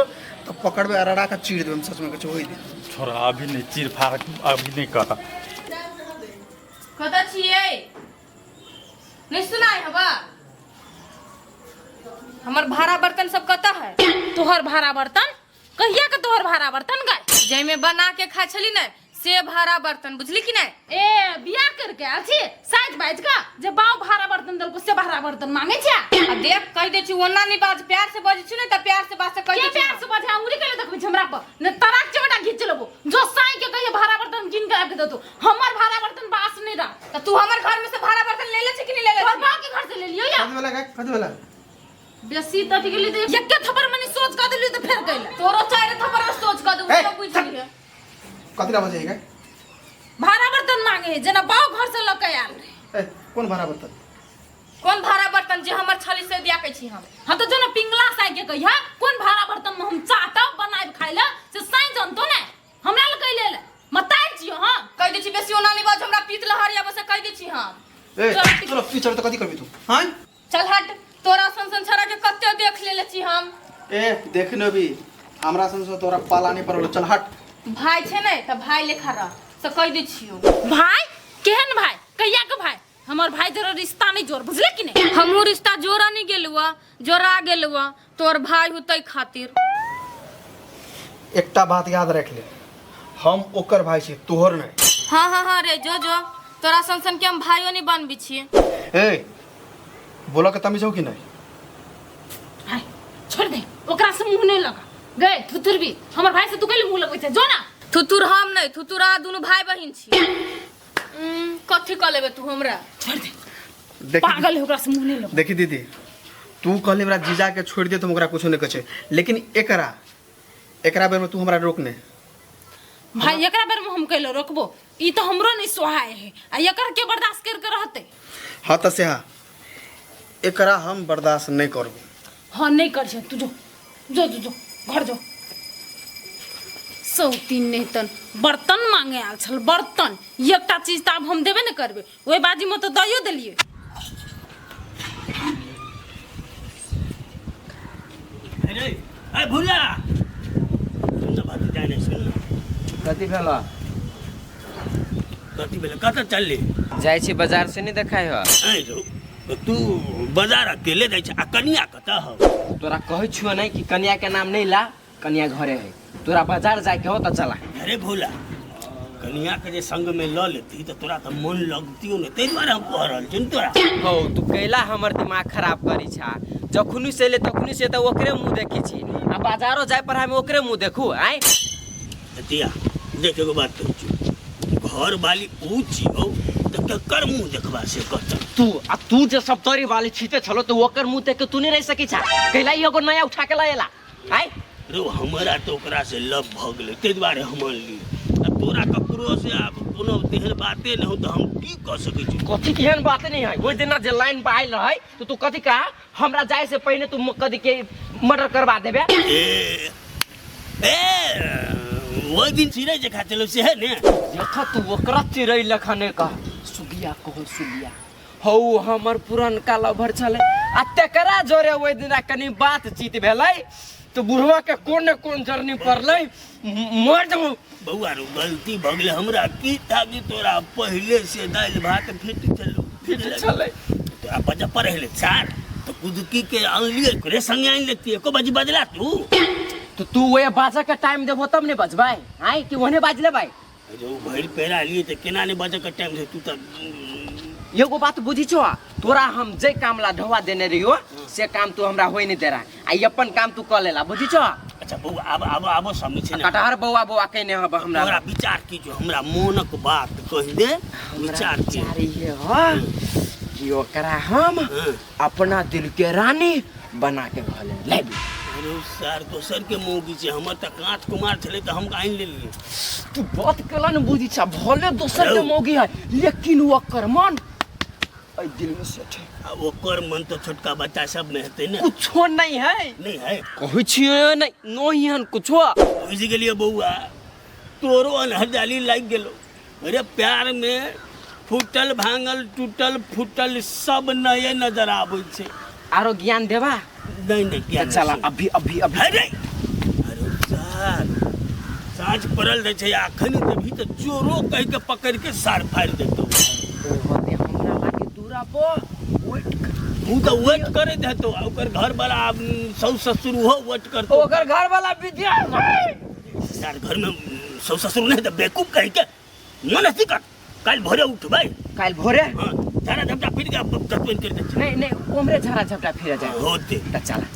तो पकड़बे अरड़ा का चीड़ देबे सच में कछ होई दे छोरा अभी नहीं चीर फाड़ अभी नहीं कर कत छियै नहीं सुनाई हवा हमर भाड़ा बर्तन सब कत है तोहर भाड़ा बर्तन कहिया के तोहर भाड़ा बर्तन गए जैमे बना के खा छली न से भाड़ा बर्तन बुझली कि नहीं ए बियाह करके आछी साइज बाइज का जे बाऊ भाड़ा बर्तन दल को से भाड़ा बर्तन मांगे छै आ देख कह दे छी ओना नहीं बाज प्यार से बजे छी न त प्यार से बात से कह दे छी प्यार से बजे उरी के देखबी हमरा पर न तराक चवटा घिच लेबो जो साई के कहिए भाड़ा बर्तन किन के आके दतो हमर भाड़ा बर्तन बास नहीं रह त तू हमर घर में से भाड़ा बर्तन ले ले छी कि नहीं ले ले तोर बाऊ के घर से ले लियो या कथी वाला बेसी तटी के लिए एक थप्पड़ मने सोच का दिली तो फेर गइला तोरो चार थप्पड़ सोच का दे वो बुझ लिया कथी ला बजेगा भाड़ा बर्तन मांगे जना बाऊ घर से लके आल रे ए कौन भाड़ा बर्तन कौन भाड़ा बर्तन जे हमर छली से दिया के छी हम तो जना पिंगला साई के कहिया कौन भाड़ा बर्तन में हम चाहता बनाए खाइला से साई जानतो ने हमरा ल कहि ले मताई छी हां कह दे छी बेसी ओना नहीं बाज हमरा पीत लहरिया बस कह दे छी हम ए चलो पीछे तो कथी करबी तू हां चल हट तोरा संसन छरा के कत्ते देख ले छी हम ए देखनो भी हमरा संग तोरा पाला नहीं पड़ल चल हट भाई छे नै त भाई लेखा रह से कह दै छियो भाई केहन भाई कहिया के भाई हमर भाई जरा रिश्ता नहीं जोर बुझले कि नहीं हमहू रिश्ता जोड़ा नहीं गेलुआ जोड़ा गेलुआ तोर भाई होतै खातिर एकटा बात याद रख ले हम ओकर भाई छी तोहर नहीं हाँ रे जो तोरा संसन के हम भाइयों नहीं बनबी छिए ए बोला के तमीज हो कि नहीं हाय छोड़ दे ओकरा से मुंह नहीं लगा गए थुथुर भी हमर भाई से तू कैले मुंह लगबै छै जो ना थुतुर हम नहीं थुतुरा दोनों भाई बहिन छी कथी क लेबे तू हमरा छोड़ दे पागल है ओकरा से मुंह नहीं लगा देखी दीदी तू कहले हमरा जीजा के छोड़ दे तो ओकरा कुछ नहीं कहे लेकिन एकरा बेर में तू हमरा रोक ने भाई एकरा बेर में हम कैलो रोकबो ई तो हमरो नहीं सोहाय है आ एकर के बर्दाश्त कर के रहते हाँ त से हाँ एकरा हम बर्दाश्त नहीं करबो हाँ नहीं कर तू जो घर जो सौतीन नहीं तन बर्तन मांगे आल छल बर्तन एकटा चीज त अब हम देबे न करबे ओए बाजी में तो दइयो देलिए अरे ए भुला सुन बात जाने सुन कथी भेलो कथी भेल कतऽ चलली जाइ छी बाजार से नहीं देखाय हो ऐ जो तू बाजार अकेले जाइ छ आ कनिया कतऽ हो तोरा कहै छियो नहीं कि कन्या के नाम नहीं ला कन्या घरे है तोरा बाजार जाए के हो तो चला अरे भोला कनिया के जे संग में ल लेती तो तोरा तो मन लगतियो ने तै दुआरे हम कह रहल छी तोरा हो तू कैला हमर दिमाग खराब करी छा जखनी से ले तखनी से तो ओकरे मुंह देखी छी आ बाजारो जाए पर हम ओकरे मुंह देखू आइ तिया देख एगो बात कहै छी घर वाली ऊंची हो तो केकर मुंह देखबा से कहत तू जे सब तोरी वाली छीते छलो तो ओकर मुंह देख के तू नहीं रह सकी छा कैला एगो नया उठा के लाएला आइ रो हमरा तो ओकरा से लव भ गेलै तै दुआरे हम ली अब तोरा ककरो से अब कोनो तेहन बाते न हो तो हम की कह सकै छी कथी केहन बात नहीं है ओइ दिना जे लाइन पे आइल रहे तो तू कथी कहा हमरा जाए से पहले तू कथी के मर्डर करवा देबे ए वो दिन चिड़ै जे खा चलो से है ने देखा तू ओकरा चिड़ै लखा ने कह सुगिया कहो सुगिया हौ हमर पुरनका लभर छले आ तेकरा जोरे ओइ दिना कनी बातचीत भेलै तो बुढ़वा के कोन ने कोन जर्नी पड़लै मर जाऊ बउआ रो गलती भ गेलै हमरा की था कि तोरा पहले से दाल भात फेट चले तोरा बजा पढ़ले चार तो कुदकी के अनलिए करे संग आइन लेती एको बजी बजला तो तू ओए बाजा के टाइम देबो तब ने बजबाई आइ कि ओने बाज ले भाई जो भइल पेरा लिए त केना ने बाजा के टाइम से तू त एगो बात बुझी छो तोरा हम जे काम ला ढवा देने रहियो से काम तू हमरा होई नहीं दे रहा आ अपन काम तू क लेला बुझी छो अच्छा बउआ अब समझ छै ना कटहर बउआ कहने हब हमरा तोरा विचार की जो हमरा मोनक बात कहि दे विचार की ये हो कि ओकरा हम अपना दिल के रानी बना के घले लेबी अरे सर दोसर के मौगी छै हमर त कांच कुमार छले त हम आइन लेलिए तू बात कला न बुझी छा भले दोसर के मौगी है लेकिन ओकर मन ऐ दिल में सेट है ओकर मन तो छोटका बच्चा सब में हेतै ने कुछो नहीं है कहै छियै नहीं नोहियन कुछो बुझि गेलिए बउआ तोरो अनहजाली लाग गेलो अरे प्यार में फूटल भांगल टूटल फूटल सब नए नजर आबै छै आरो ज्ञान देबा नहीं ज्ञान चला अभी अरे सर साँझ पड़ल रहे छै अखन तभी तो चोरो कह के पकड़ के सार फाड़ देतो होते हमरा लागे दूरा वो तो वेट करे देतो ओकर घर वाला सौस ससुर हो वेट करतो ओकर घर वाला विद्या सर घर में सौस ससुर नहीं तो बेवकूफ कह के मन से कर कल भोरे उठ भाई कल भोरे हां झाड़ा झपटा फिर के दतवन कर दे नहीं ओमरे झाड़ा झपटा फिर जाए होते त चला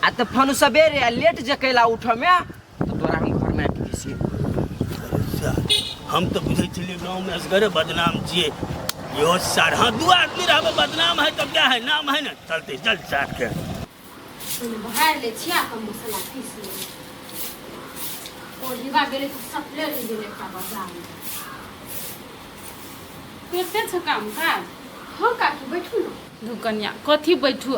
आ त फनु सवेरे लेट जे कैला उठ में तो तोरा हम घर में किसी हम तो बुझे चले गांव में असगरे बदनाम छिए यो सर हाँ दो आदमी रहबे बदनाम है तो क्या है नाम है ना चलते चल साथ के बाहर ले छिया हम मसाला पीस ले और हिवा गेले तो सप्ले ले गेले का बाजार में करते छ काम काज हाँ काकी बैठू ना कन्या कथी बैठू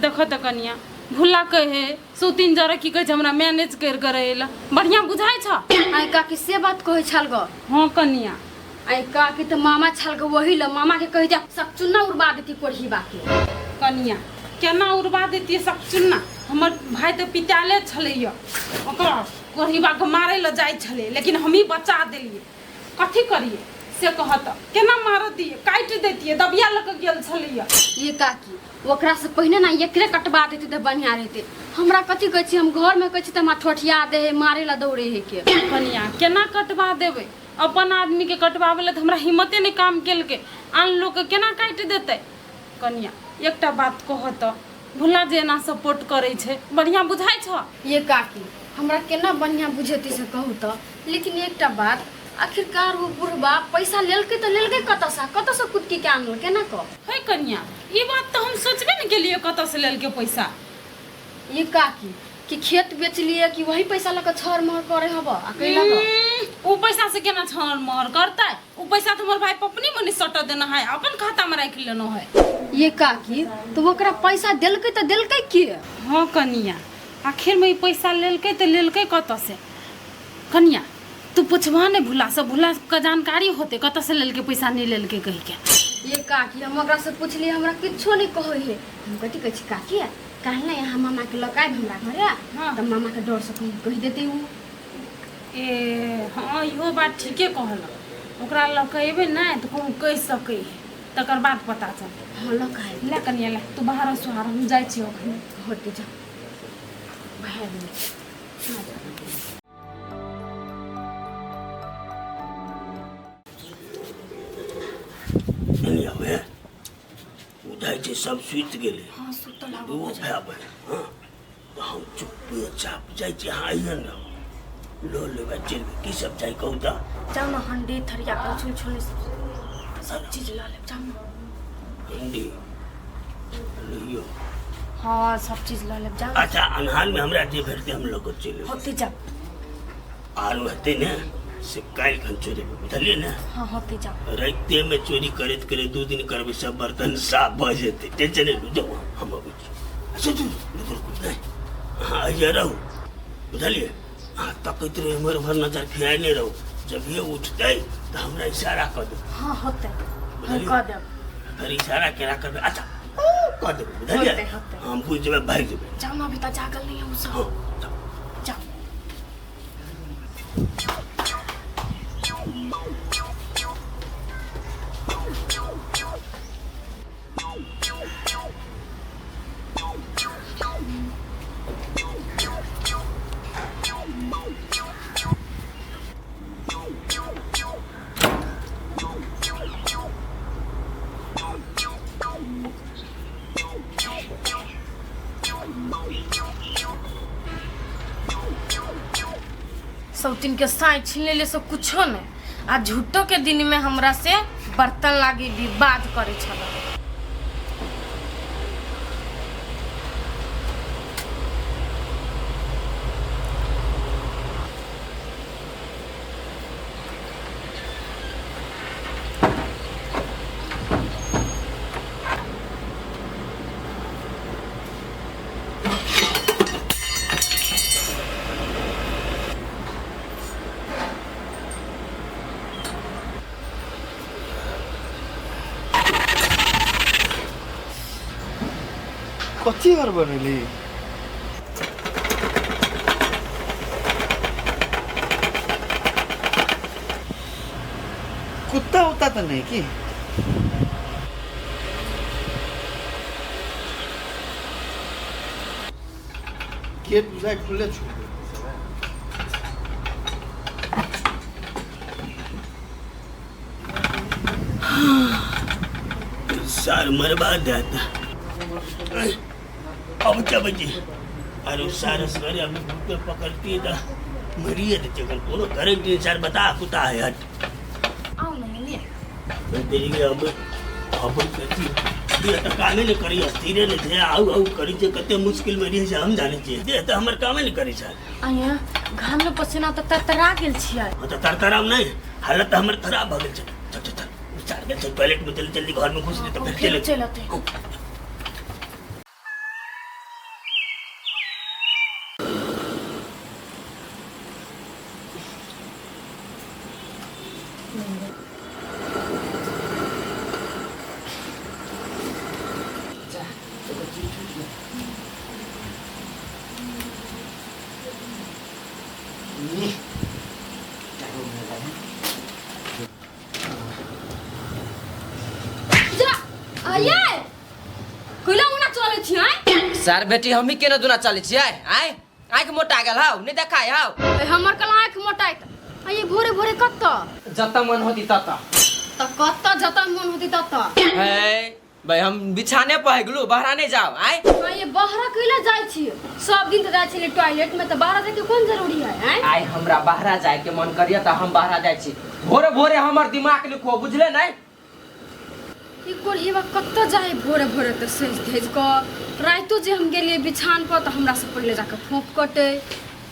देखो तो कन्या भूला कहे सुतिन जरा की कहे हमरा मैनेज कर करेला बढ़िया बुझाई छ आई काकी से बात कहे छल ग हां कन्या आई काकी तो मामा छल ग वही ल मामा के कह जा सब चुन्ना उड़वा देती कोढ़ी बाकी कन्या केना उड़वा देती सब चुन्ना हमर भाई तो पिटाले छलैया ओकरा गरीबा के मारे ल जाय छले लेकिन हम ही बचा देलिए कथी करिए से कहत केना मार दिए काट देतिए दबिया लग गेल छलैया ये काकी ओकरा से पहिने ना एकरे कटवा देते त बढ़िया रहते हमरा कथी कहै छी हम घर में कहै छी त हमरा ठोठिया दे है मारे ला दौड़े है के कनिया केना कटवा देबे अपन आदमी के कटवावे ले त हमरा हिम्मते नहीं काम केल के आन लोग के केना काट देते कनिया एकटा बात कहत भुला जेना सपोर्ट करे छे बढ़िया बुझाई छ ये काकी हमरा केना बढ़िया बुझेती से कहू त लेकिन एकटा बात आखिरकार वो बुढ़बा पैसा लेलके त लेलके कत से कुटकी के आनल केना क है कनिया ये बात तो हम सोचबे नहीं के लिए कत से लेलके पैसा ये काकी कि खेत बेच लिए कि वही पैसा लेकर छर महर करे हब अकेला वो पैसा से केना छर महर करता है वो पैसा तो हमर भाई पपनी मनी सट देना है अपन खाता में रख लेनो है ये काकी तो ओकरा पैसा देलके त देलके के हां कनिया आखिर में पैसा लेलके त लेलके कत से कनिया तू पूछवा ने भुला का जानकारी होते कत से लेलके पैसा नहीं लेलके कह के ये काकी हम ओकरा से पूछली हमरा किछो नहीं कहै है हम कथि कहै छी काकी काहे ना यहाँ मामा के लकाय हमरा घरे हाँ। त मामा के डर से कह देते उ ए हाँ इहो बात ठीके कहल ओकरा लकेबे नहीं तो कहूँ कह सके तकर बाद पता चलते हां लकाय ले कनिया ले तू बाहर सुहार हम जाय छी ओखने होते जा बाहर में नहीं हवे उधाई से सब सुत गेले हां सुत लागो वो भाबे हां तो हम चुपचाप जाय छी हां आइयन लो लेबा चल की सब जाय कहू त जाओ ना हंडी थरिया कछुल छोले सब चीज ला ले जाओ ना हिंदी लियो हाँ सब चीज ला ले जाओ अच्छा अनहार में हमरा जे भेटते हम लोग चले होते जा आरो हते ने से काल खन चोरी बुझलिए ना हाँ होते जा राते में चोरी करत करे 2 दिन करबे सब बर्तन साफ भ जेते टेंशन नहीं जाओ हम अबै छी अच्छा बिल्कुल कुछ नहीं हां ये रहो बुझलिए हां तकत रे हमर भर नजर फिराय नहीं रहो जब ये उठते तो हमरा इशारा कर दो हाँ होते हम कर दे फिर इशारा केरा कर अच्छा कर दो बुझलिए हम पूछ जब भाई जब जाओ ना अभी तक जागल नहीं हम सब हां जाओ सौतीन के साई छीन ले सब कुछो नहीं आ झूठो के दिन में हमरा से बर्तन लागी विवाद करे छला कथी घर बनेली कुत्ता उता तो नहीं की गेट बुझाए खुले छोड़ दे सार मरबा जाता अब क्या बची अरे सारा सवेरे हमने भूत पकड़ती था मरिए थे कल कोनो करे तीन चार बता कुत्ता है हट आओ ना ले मैं तेरी के अब कहती ये तो कामे नहीं करी अस्थिरे ने थे आउ आउ करी जे कते मुश्किल में रही हम जाने चाहिए ये तो हमर कामे नहीं करी छा आया घाम में पसीना तो तरतरा गेल छियै तो तरतराम नहीं हालत हमर खराब हो गेल छ चल चल विचार के चल टॉयलेट में जल्दी जल्दी घर में घुस ले तो फिर चलते सर बेटी हम ही केना दुना चले छियै आय आँख मोटा गेल हौ नहीं देखाय हौ हमर कल आँख मोटाइत आ ये भोरे भोरे कत्त जत मन होती तत त कत्त जता मन होती तत है भाई हम बिछाने पर गेलु बाहर नहीं जाओ आय आ ये बहरा कइला जाय छी सब दिन त जाय छी टॉयलेट में त बाहर जाके कोन जरूरी है हैं आय हमरा बाहर जाए के मन करिया त हम बाहर जाय छी भोरे भोरे हमर दिमाग लिखो बुझले नहीं ई कोन ई बा कत्त जाय भोरे भोरे त सेज धेज क राइतो जे हम गेलिए बिछान पर त हमरा से पहले जाके फूंक कटे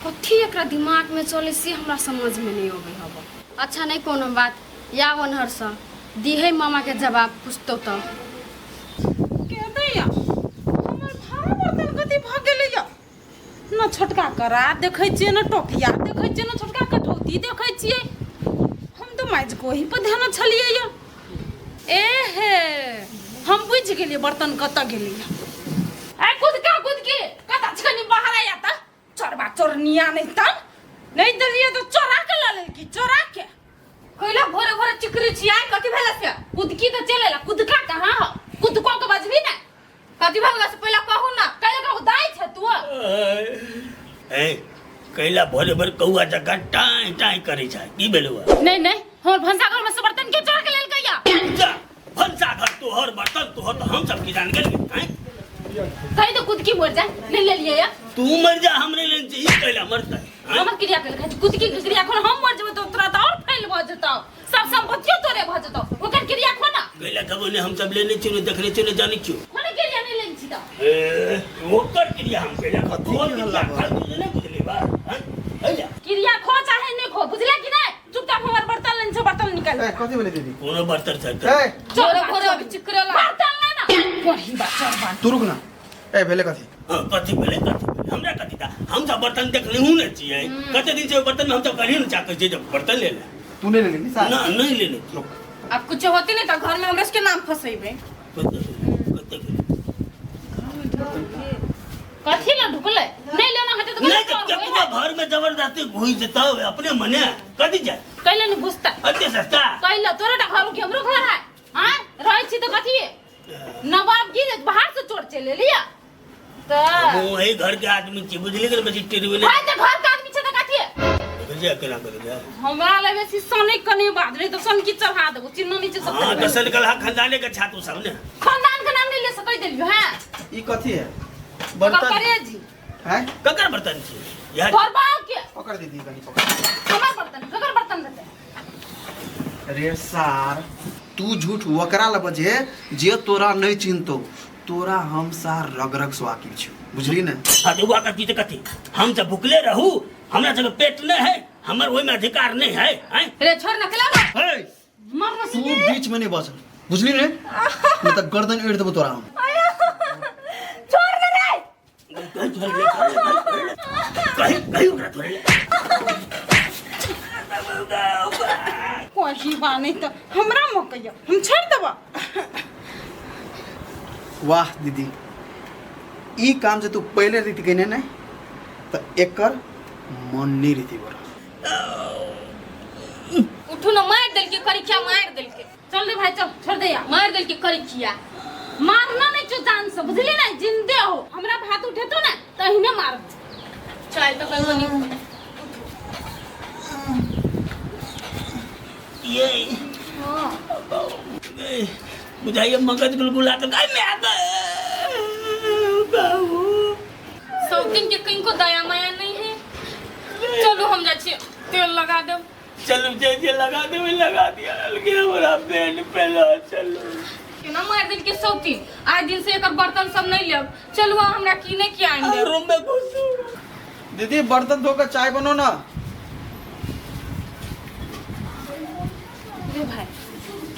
कथी एकरा दिमाग में चले से हमरा समझ में नहीं आवे हबो अच्छा नहीं कोनो बात या ओनहर सा दिहे मामा के जवाब पूछतो त के दैया हमर भाड़ा बर्तन कथी भ गेलैया न छोटका करा देखै छियै न टोकिया देखै छियै न छोटका कटौती देखै छियै हम तो माइज को ही पर ध्यान छलियै ए हे हम बुझ गेलियै बर्तन कत गेलैया ए कूद के कता छकनी बाहर आया त चोरबा चोरनिया नहीं त नहीं दरिया तो चोरा के लाले की चोरा के कइला भोरे भोरे चिकरी छिया कथी भेला से कुदकी त चलेला कुदका कहां हो कुदको के बजबी ना कथी भेला से पहले कहू ना कइला का दाई छ तू ए कैला भोरे भोर कौआ जगह टाई टाई करे छै की भेलुआ नहीं हमर भंसा घर में से बर्तन के चोरा के लेल गया जा भंसा घर तोहर बर्तन तोहर तो हम सब की जान गेल हैं कहीं तो कुदकी मर जाए नहीं ले लिए तू मर जा हमरे लेन से ई कैला मरता है हमर क्रिया कर कुदकी क्रिया खोन हम मर जेबो तो तोरा तो और फैल भ जतौ सब संपत्ति तोरे भ जतौ ओकर क्रिया खोना कैला कबो ने हम सब लेने छियो देखने छियो जानि छियो खोने क्रिया नहीं लेन छी त ए ओकर क्रिया हम कैला कथी के हल्ला बा? नहीं बुझली बा हैला क्रिया खो चाहे नहीं खो बुझला कि नहीं चुपचाप हमर बर्तन लेन छ बर्तन निकाल ए कथी बोले दीदी कोनो बर्तन छै ए भोरे भोरे अभी चिकरेला बर्तन लेना वही बात चोरबा तू रुक ना ए भेले कथी कथी भेले हमरा कथी था हम सब बर्तन देख लेहु न छियै कते दिन से बर्तन में हम सब करियो न चाहै छियै जब बर्तन ले ले तू नहीं लेनी साथ ना नहीं लेने छियै अब कुछ होती नहीं तो घर में हमरा के नाम फसैबे कते कथी ला ढुकले नहीं लेना हटे तो नहीं तो क्या घर में जबरदस्ती घुस जता अपने मने कथी जाए कैले नहीं घुसता अते सस्ता कैले तोरे टा घर के हमरो घर है हां रहै छी तो कथी नवाब की बाहर से चोर चले लिया तो वो है घर के आदमी छी बुझली के बची टेरवे भाई तो घर का आदमी छ तो कथी भेजे केना करे हमरा लगे शीशा नहीं कने बात रे तो सन की चढ़ा देबो चिन्ह नीचे सब हां दसन कलहा खानदाने के छातू सब ने खानदान का नाम नहीं ले सकै देलियो हैं ई कथी है बर्तन बर्तन करे जी है ककर बर्तन छी यार घर बाव के पकड़ दीदी कनी पकड़ हमर बर्तन ककर बर्तन देते रे सार तू झूठ वकरा ल बजे जे तोरा नहीं चिंतो तोरा हम सार रगरग स्वाकिल छु बुझली न हदुआ का पीते कथी हम सब भूखले रहू हमरा जगह पेट नहीं है हमर ओइ में अधिकार नहीं है हैं रे छोड़ न खिला हे मर तू बीच में नहीं बच बुझली ने मैं तो गर्दन एड़ देबो तोरा हम छोड़ दे रे कहीं ओकरा थोड़े कोई बात तो हमरा मकैया हम छोड़ देबा वाह दीदी ई काम जे तू पहले रीति कने न त एकर मन नहीं रीति बरा उठू ना मार देल के करिया मार देल के चल रे भाई चल छोड़ दे यार मार देल के करिया मारना नहीं जो जान से बुझली ना जिंदे हो हमरा भात उठे तो ना तहिने मार चाय तो कहीं नहीं ये बुझाइए मगज गुलगुला तो गाय में आ बाबू सब दिन के कहीं को दया माया नहीं है चलो हम जाछे तेल लगा दो चलो जे लगा दे मैं लगा दिया लेकिन हमारा पेट पे लो चलो केना मार देल के सौती आज दिन से एकर बर्तन सब नहीं लेब चलो हमरा कीने के आइन दे रूम में घुसू दीदी बर्तन धोकर चाय बनो ना रे भाई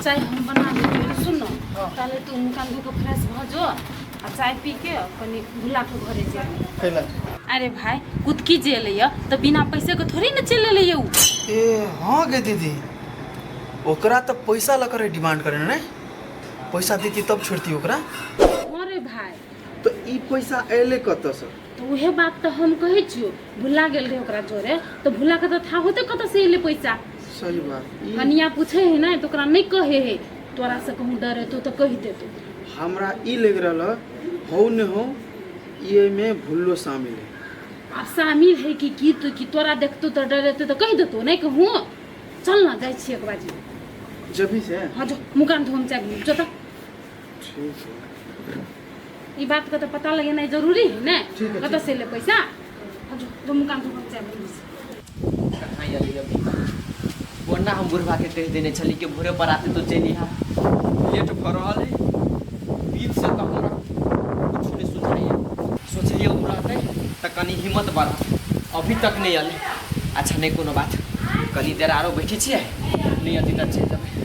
चाय हम बना देते सुन पहले तू मुकान धो के फ्रेश भ जो आ चाय पी के कनी भुला के घरे जा खैला अरे भाई कुदकी जेल है तो बिना पैसे के थोड़ी न चले ले उ ए हां गे दीदी ओकरा तो पैसा ल करे डिमांड करे ना पैसा देती तब छोड़ती ओकरा अरे भाई तो ई पैसा एले कत से तो उहे बात तो हम कहे छियो भुला गेल रे ओकरा जोरे तो भुला के तो था होते कत से ले पैसा सही बात कनिया पूछे है ना तो ओकरा नहीं कहे है तोरा से कहूं डरे तो कह दे तू हमरा ई लग रहल हो न हो ये में भूलो शामिल है। अब शामिल है कि तोरा देखतो तो डरते तो कह देतो नहीं कहूँ चल ना जाए छी एक बाजी जब ही से हाँ जो मुकान धोम चाहिए जो तो ठीक है। ये बात का तो पता लगे नहीं जरूरी है ना ठीक है, कत से ले पैसा हाँ जो मुकान धोम चाहिए कहाँ याली अभी वरना हम बुढ़वा के कह देने चली कि भोरे पर आते तो चली हाँ लेट भर रहा है बीच से तो हमरा कुछ नहीं सुझाइए सोचलिए उड़ाते तो कनी हिम्मत बढ़ा अभी तक नहीं आले अच्छा नहीं कोनो बात कनी देर आरो बैठी छिए नहीं अति तक चल जाबे